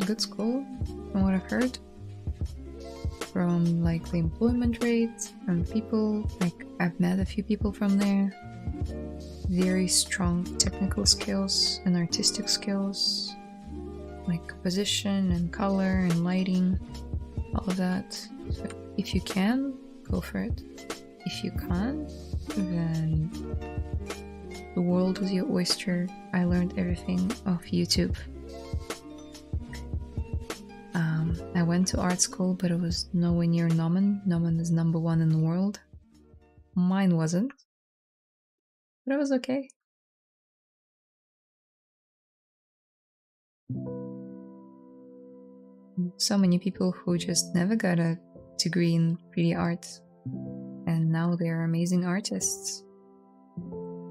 Good school, from what I've heard. From like the employment rate, from people, like I've met a few people from there. Very strong technical skills and artistic skills, like composition and color and lighting, all of that. So if you can, go for it. If you can't, then the world was your oyster. I learned everything off YouTube. I went to art school, but it was nowhere near Noman. Noman is #1 in the world. Mine wasn't. But it was okay. So many people who just never got a degree in 3D art, and now they're amazing artists.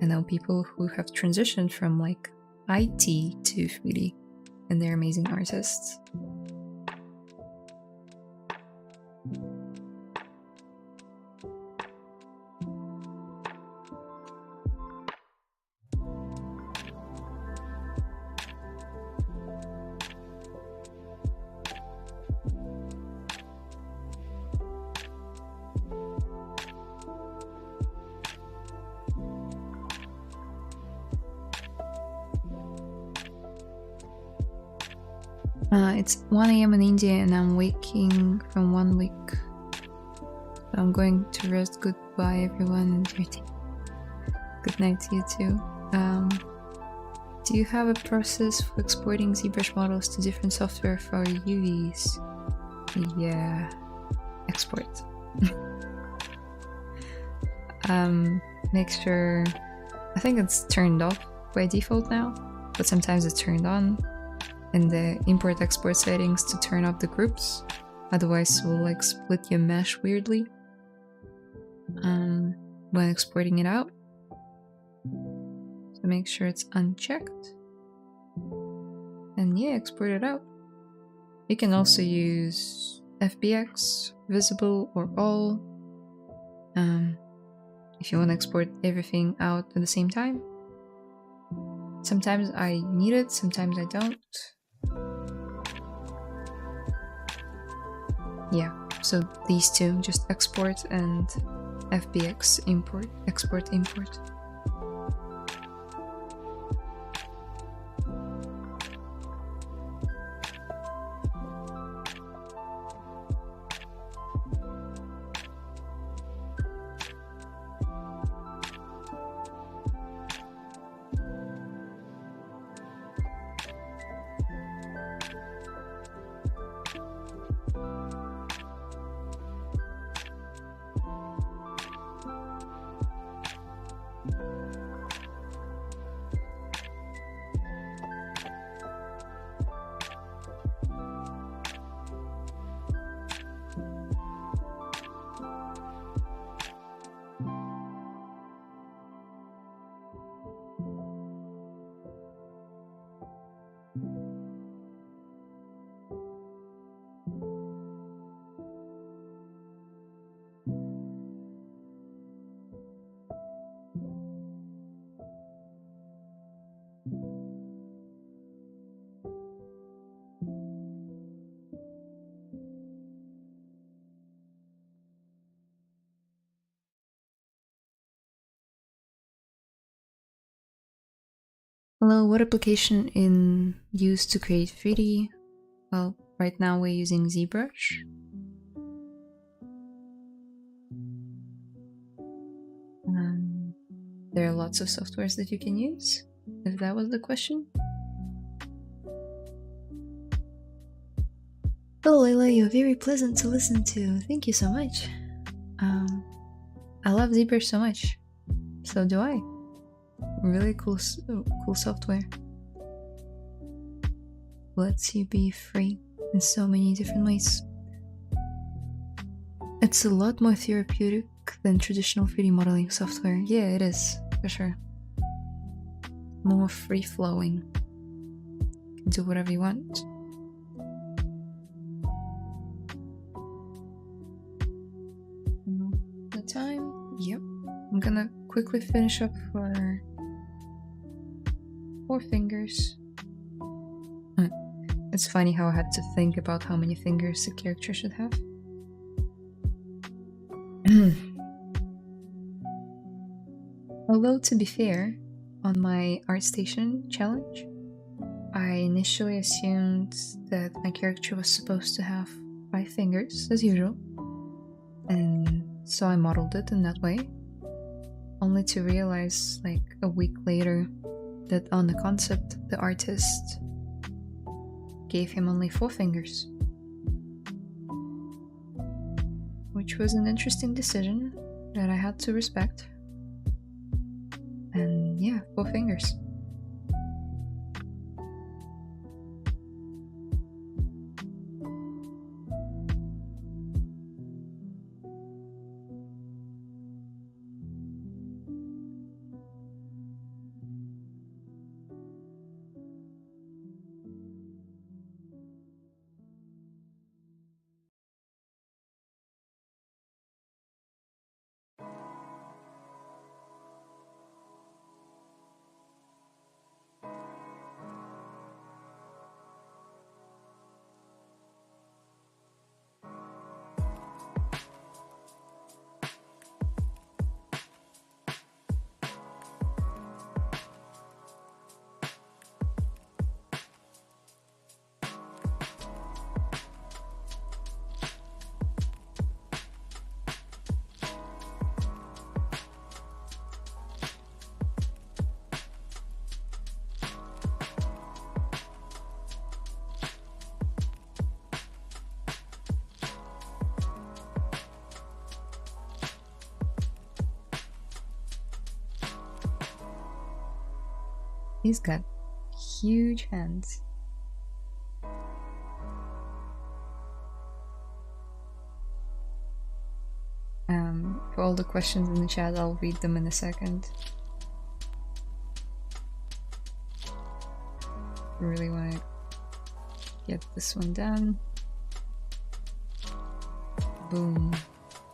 I know people who have transitioned from like IT to 3D, and they're amazing artists. It's 1 AM in India and I'm waking from 1 week. So I'm going to rest. Goodbye everyone. Good night to you too. Do you have a process for exporting ZBrush models to different software for UVs? Yeah, export. Make sure, I think it's turned off by default now, but sometimes it's turned on in the import export settings to turn off the groups, otherwise it will like split your mesh weirdly when exporting it out. So make sure it's unchecked and yeah, export it out. You can also use FBX, visible or all if you want to export everything out at the same time. Sometimes I need it, sometimes I don't. Yeah, so these two, just export and FBX, import, export, import. Hello, what application in used to create 3D? Well, right now we're using ZBrush. There are lots of softwares that you can use, if that was the question. Hello Layla, you're very pleasant to listen to. Thank you so much. I love ZBrush so much. So do I. Really cool software. Lets you be free in so many different ways. It's a lot more therapeutic than traditional 3D modeling software. Yeah, it is, for sure. More free-flowing. You can do whatever you want. The time? Yep. I'm gonna quickly finish up for 4 fingers. It's funny how I had to think about how many fingers the character should have. Although, to be fair, on my ArtStation challenge, I initially assumed that my character was supposed to have 5 fingers, as usual, and so I modeled it in that way, only to realize, like, a week later, that on the concept, the artist gave him only 4 fingers. Which was an interesting decision that I had to respect. And yeah, 4 fingers. He's got huge hands. For all the questions in the chat, I'll read them in a second. Really want to get this one done. Boom.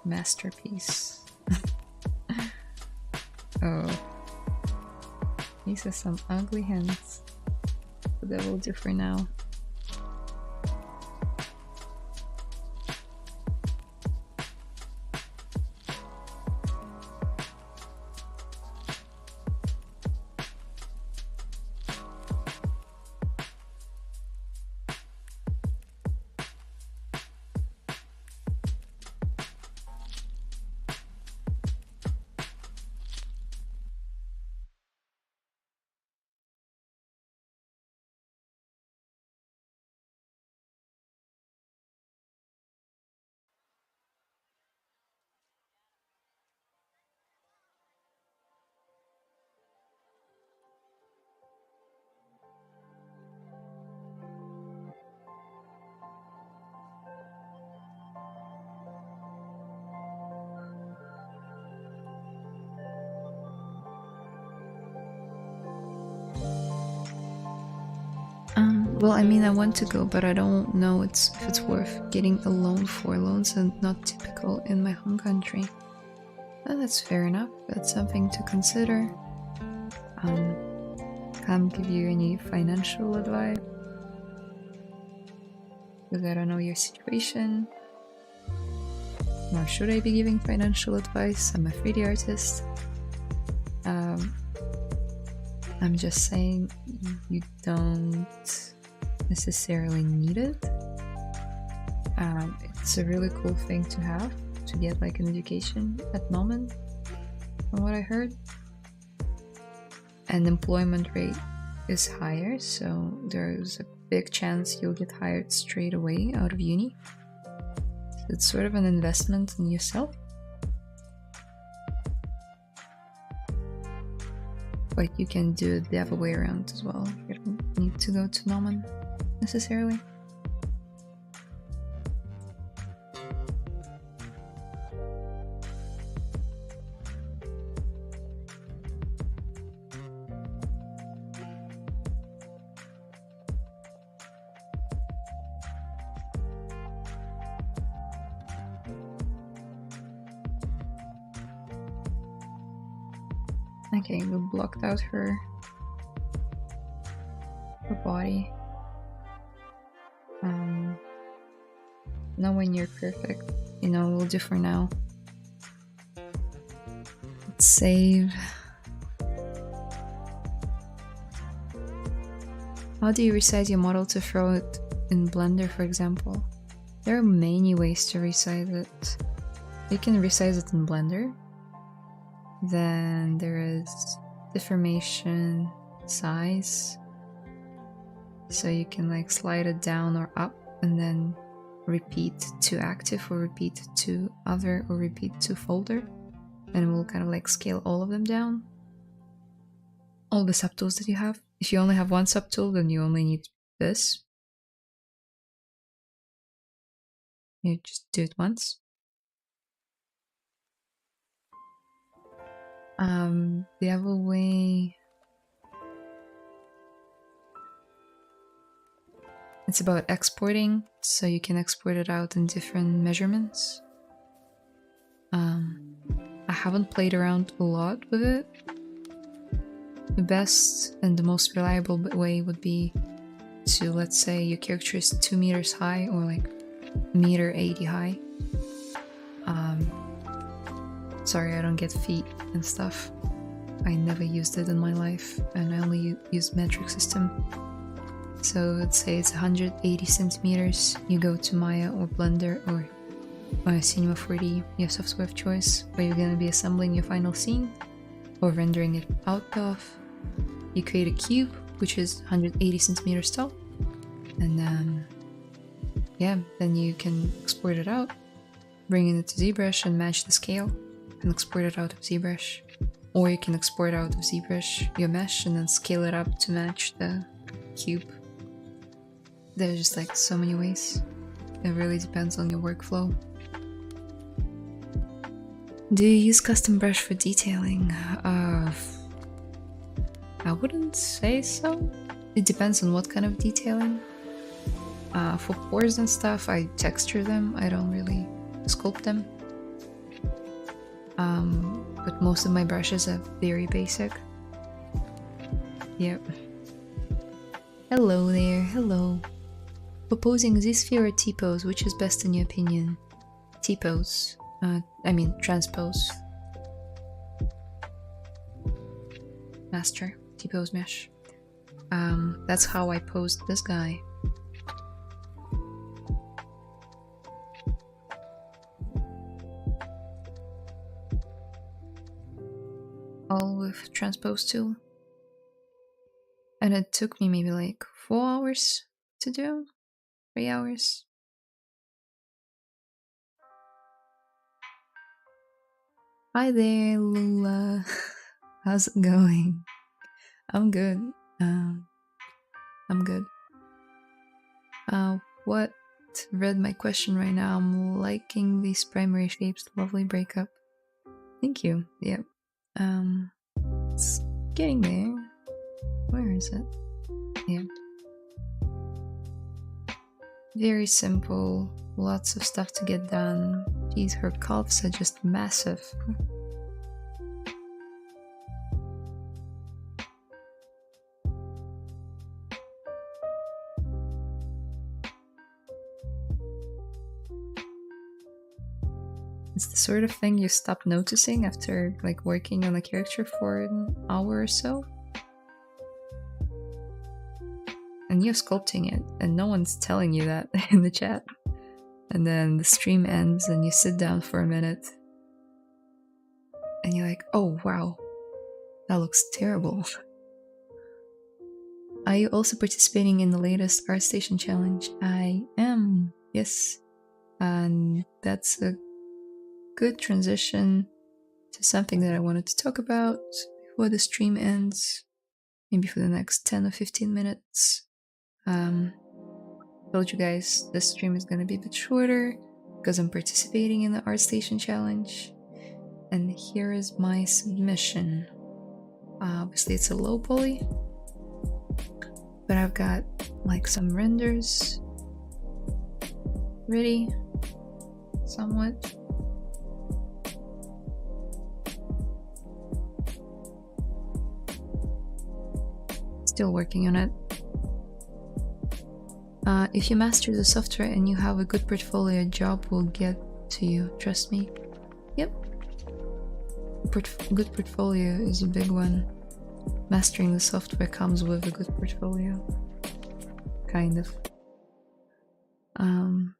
Masterpiece. Oh. These are some ugly hands, but that will do for now. Well, I mean, I want to go, but I don't know if it's worth getting a loan for. Loans are not typical in my home country. And that's fair enough. That's something to consider. Can't give you any financial advice, because I don't know your situation. Nor should I be giving financial advice. I'm a 3D artist. I'm just saying you don't necessarily need it. It's a really cool thing to have, to get like an education at the moment, from what I heard. And employment rate is higher, so there's a big chance you'll get hired straight away out of uni. So it's sort of an investment in yourself. But you can do it the other way around as well. You don't need to go to Nomen necessarily. Okay, we blocked out her body. Not when you're perfect. You know, we'll do for now. Let's save. How do you resize your model to throw it in Blender, for example? There are many ways to resize it. You can resize it in Blender. Then there is deformation, size. So you can like slide it down or up and then repeat to active or repeat to other or repeat to folder. And we'll kind of like scale all of them down. All the subtools that you have. If you only have one subtool, then you only need this. You just do it once. The other way, it's about exporting, so you can export it out in different measurements. I haven't played around a lot with it. The best and the most reliable way would be to, let's say your character is 2 meters high or like 1.80 high. Sorry, I don't get feet and stuff. I never used it in my life, and I only use metric system. So let's say it's 180 centimeters. You go to Maya or Blender or Cinema 4D, your software of choice, where you're gonna be assembling your final scene or rendering it out of. You create a cube, which is 180 centimeters tall, and yeah, then you can export it out, bring it to ZBrush and match the scale, and export it out of ZBrush. Or you can export out of ZBrush your mesh and then scale it up to match the cube. There's just like so many ways. It really depends on your workflow. Do you use custom brush for detailing? I wouldn't say so. It depends on what kind of detailing. For pores and stuff, I texture them. I don't really sculpt them. But most of my brushes are very basic. Yep. Hello there, hello. Proposing Z-sphere or T-pose, which is best in your opinion? T-pose. I mean transpose. Master. T-pose mesh. That's how I posed this guy. All with transpose tool. And it took me maybe like 4 hours to do. 3 hours. Hi there, Lula. How's it going? I'm good. I'm good. What read my question right now? I'm liking these primary shapes. Lovely breakup. Thank you. Yep. It's getting there. Where is it? Yeah. Very simple. Lots of stuff to get done. Geez, her calves are just massive. It's the sort of thing you stop noticing after like working on a character for an hour or so. and you're sculpting it, and no one's telling you that in the chat. And then the stream ends, and you sit down for a minute, and you're like, oh wow, that looks terrible. Are you also participating in the latest ArtStation challenge? I am, yes. And that's a good transition to something that I wanted to talk about before the stream ends, maybe for the next 10 or 15 minutes. Told you guys this stream is gonna be a bit shorter because I'm participating in the ArtStation challenge. And here is my submission. Obviously it's a low poly, but I've got like some renders ready, somewhat. Still working on it. If you master the software and you have a good portfolio, job will get to you, trust me. Yep. Good portfolio is a big one. Mastering the software comes with a good portfolio. Kind of. You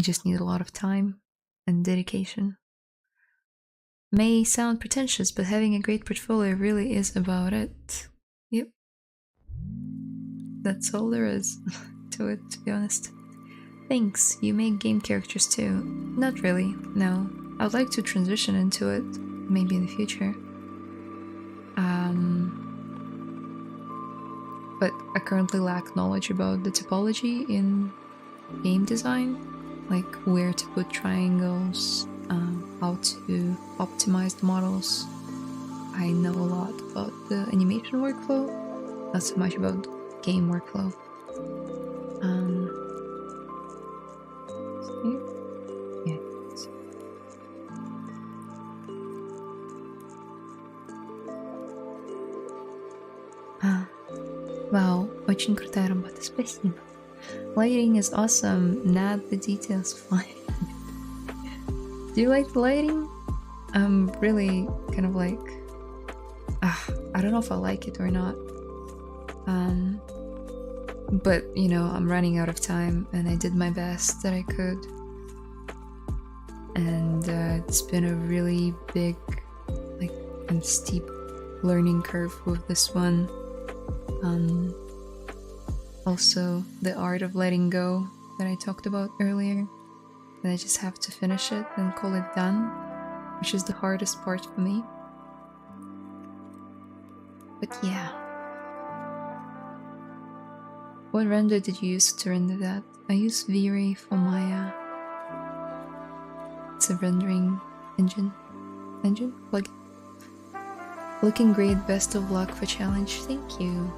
just need a lot of time and dedication. May sound pretentious, but having a great portfolio really is about it. Yep. That's all there is to it, to be honest. Thanks, you make game characters too. Not really, no. I would like to transition into it, maybe in the future. But I currently lack knowledge about the topology in game design, like where to put triangles, how to optimize the models. I know a lot about the animation workflow, not so much about game workflow. Yeah. Wow, очень крутая работа, спасибо. Lighting is awesome, not the details fine. Do you like the lighting? I'm really kind of like, I don't know if I like it or not. But you know, I'm running out of time and I did my best that I could. And it's been a really big, like, and steep learning curve with this one. Also, the art of letting go that I talked about earlier. That I just have to finish it and call it done, which is the hardest part for me. But yeah. What render did you use to render that? I use V-Ray for Maya. It's a rendering engine plugin. Looking great, best of luck for challenge. Thank you.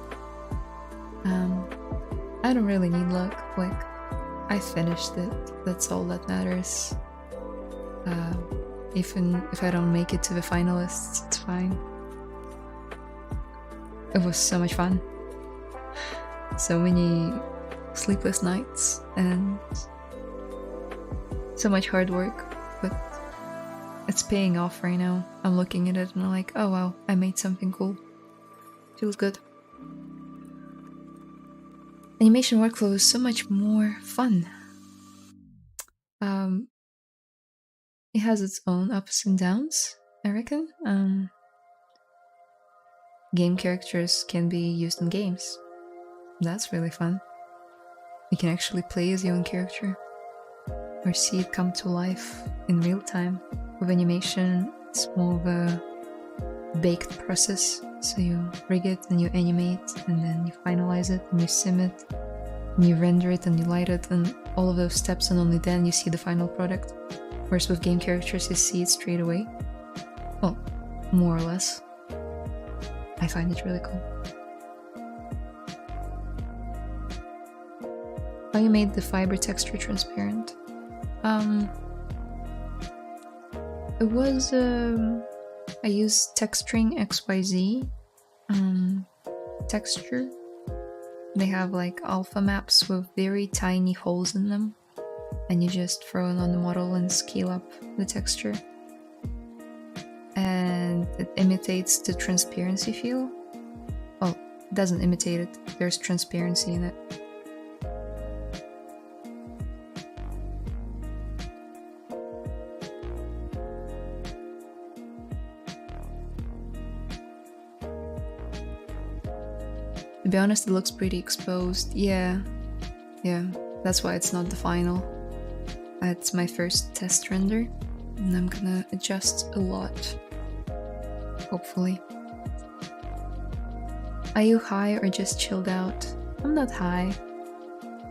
I don't really need luck, like, I finished it, that's all that matters. Even if I don't make it to the finalists, it's fine. It was so much fun. So many sleepless nights and so much hard work, but it's paying off right now. I'm looking at it and I'm like, oh wow, I made something cool. Feels good. Animation workflow is so much more fun. It has its own ups and downs, I reckon. Game characters can be used in games. That's really fun. You can actually play as your own character or see it come to life in real time. With animation, it's more of a baked process. So you rig it and you animate and then you finalize it and you sim it and you render it and you light it, and all of those steps, and only then you see the final product. Whereas with game characters you see it straight away. Well, more or less. I find it really cool. How you made the fiber texture transparent? It was I used texturing XYZ texture. They have like alpha maps with very tiny holes in them, and you just throw it on the model and scale up the texture, and it imitates the transparency feel. Well, It doesn't imitate it. There's transparency in it. To be honest, it looks pretty exposed. Yeah, that's why it's not the final. It's my first test render, and I'm gonna adjust a lot, hopefully. Are you high or just chilled out? I'm not high.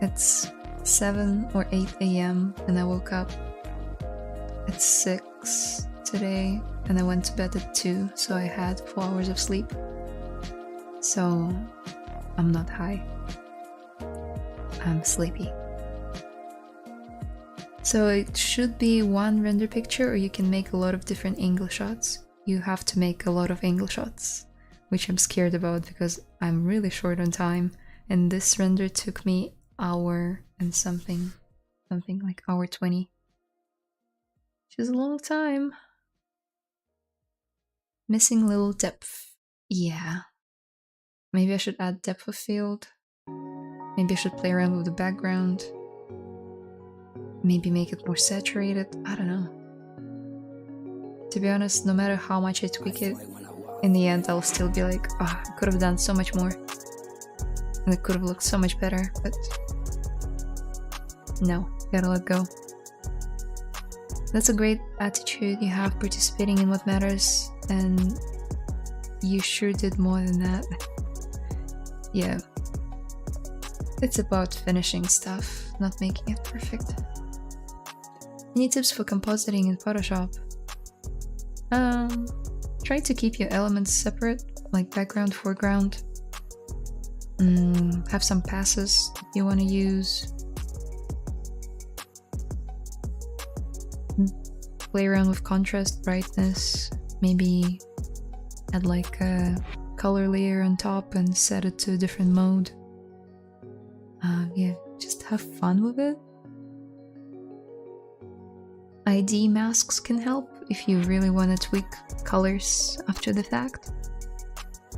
It's 7 or 8 a.m. and I woke up at 6 today, and I went to bed at 2, so I had 4 hours of sleep. So I'm not high. I'm sleepy. So it should be one render picture, or you can make a lot of different angle shots. You have to make a lot of angle shots, which I'm scared about because I'm really short on time, and this render took me hour and something like hour 20, which is a long time. Missing little depth. Yeah. Maybe I should add depth of field. Maybe I should play around with the background. Maybe make it more saturated. I don't know. To be honest, no matter how much I tweak it, in the end I'll still be like, oh, I could have done so much more. And it could have looked so much better, but no, gotta let go. That's a great attitude you have, participating in what matters, and you sure did more than that. Yeah. It's about finishing stuff, not making it perfect. Any tips for compositing in Photoshop? Try to keep your elements separate, like background, foreground. Have some passes that you want to use. Play around with contrast, brightness. Maybe add like a color layer on top and set it to a different mode. Yeah, just have fun with it. ID masks can help if you really want to tweak colors after the fact.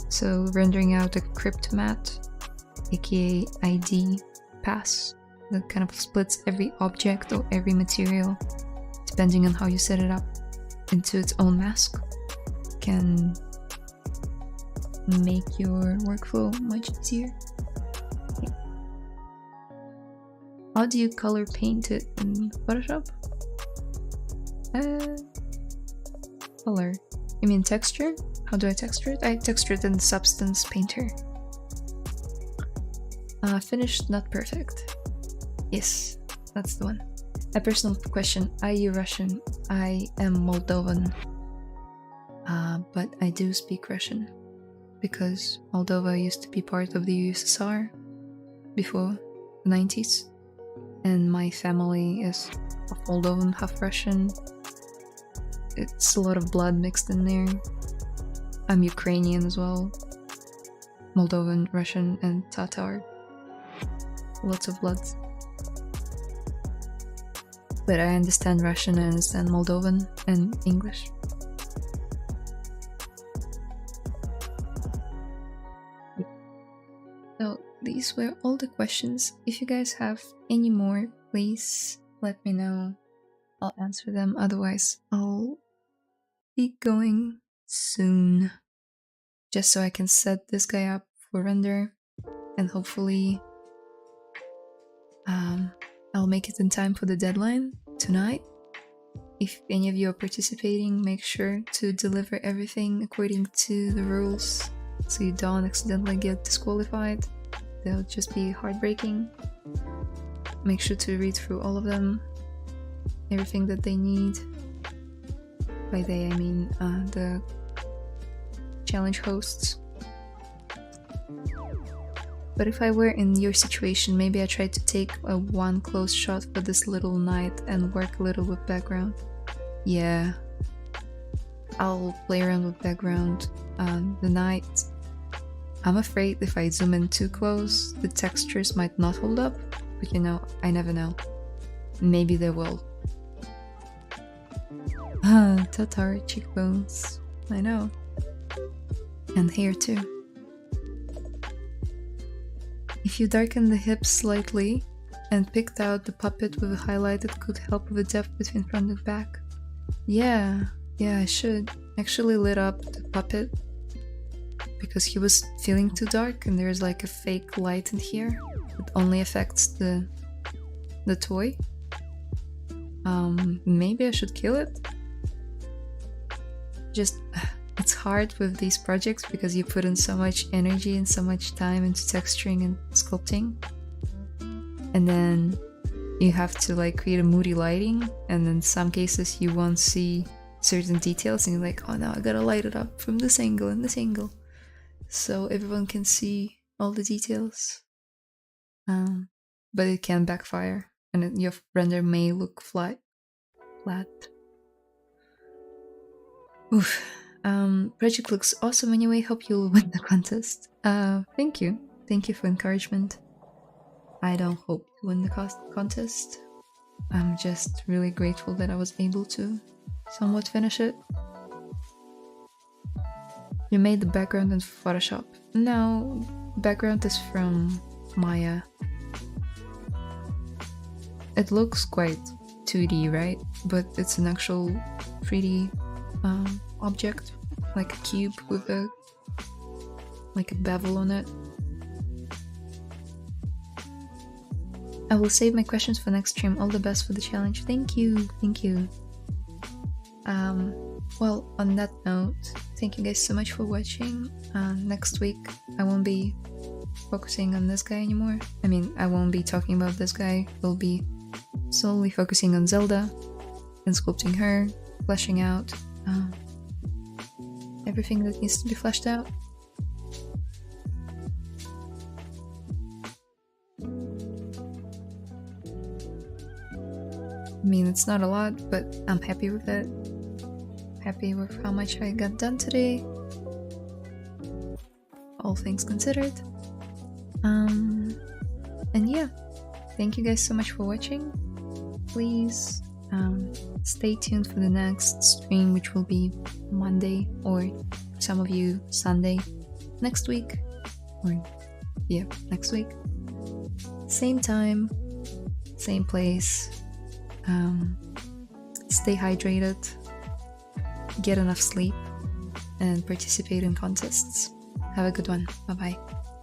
So rendering out a crypt matte, aka ID pass, that kind of splits every object or every material, depending on how you set it up, into its own mask, can make your workflow much easier. Yeah. How do you color paint it in Photoshop? Color. You mean texture? How do I texture it? I texture it in Substance Painter. Finished, not perfect. Yes, that's the one. A personal question. Are you Russian? I am Moldovan. But I do speak Russian because Moldova used to be part of the USSR before the 90s. And my family is half Moldovan, half Russian. It's a lot of blood mixed in there. I'm Ukrainian as well. Moldovan, Russian, and Tatar. Lots of blood. But I understand Russian, I understand Moldovan and English. So these were all the questions. If you guys have any more, please let me know. I'll answer them. Otherwise, I'll be going soon. Just so I can set this guy up for render. And hopefully I'll make it in time for the deadline tonight. If any of you are participating, make sure to deliver everything according to the rules so you don't accidentally get disqualified. They'll just be heartbreaking. Make sure to read through all of them, everything that they need. By they, I mean the challenge hosts. But if I were in your situation, maybe I tried to take a one close shot for this little night and work a little with background. Yeah, I'll play around with background the night. I'm afraid if I zoom in too close, the textures might not hold up, but you know, I never know. Maybe they will. Tatar cheekbones. I know. And hair too. If you darken the hips slightly and picked out the puppet with a highlight, it could help with the depth between front and back. Yeah, I should. Actually lit up the puppet because he was feeling too dark and there's like a fake light in here. It only affects the toy. Maybe I should kill it? Just, it's hard with these projects because you put in so much energy and so much time into texturing and sculpting. And then you have to like create a moody lighting, and in some cases you won't see certain details and you're like, oh no, I gotta light it up from this angle and this angle so everyone can see all the details. But it can backfire and your render may look flat. Oof. Project looks awesome anyway. Hope you'll win the contest. Thank you for encouragement. I don't hope to win the contest. I'm just really grateful that I was able to somewhat finish it. You made the background in Photoshop. No, background is from Maya. It looks quite 2D, right? But it's an actual 3D object, like a cube with a bevel on it. I will save my questions for next stream. All the best for the challenge. Thank you. Well, on that note, thank you guys so much for watching. Next week I won't be focusing on this guy anymore. I mean, I won't be talking about this guy. We'll be solely focusing on Zelda and sculpting her, fleshing out everything that needs to be fleshed out. I mean, it's not a lot, but I'm happy with it. Happy with how much I got done today, all things considered. And yeah, thank you guys so much for watching. Please stay tuned for the next stream, which will be Monday, or for some of you Sunday next week, or yeah, next week. Same time, same place. Stay hydrated, get enough sleep, and participate in contests. Have a good one. Bye bye.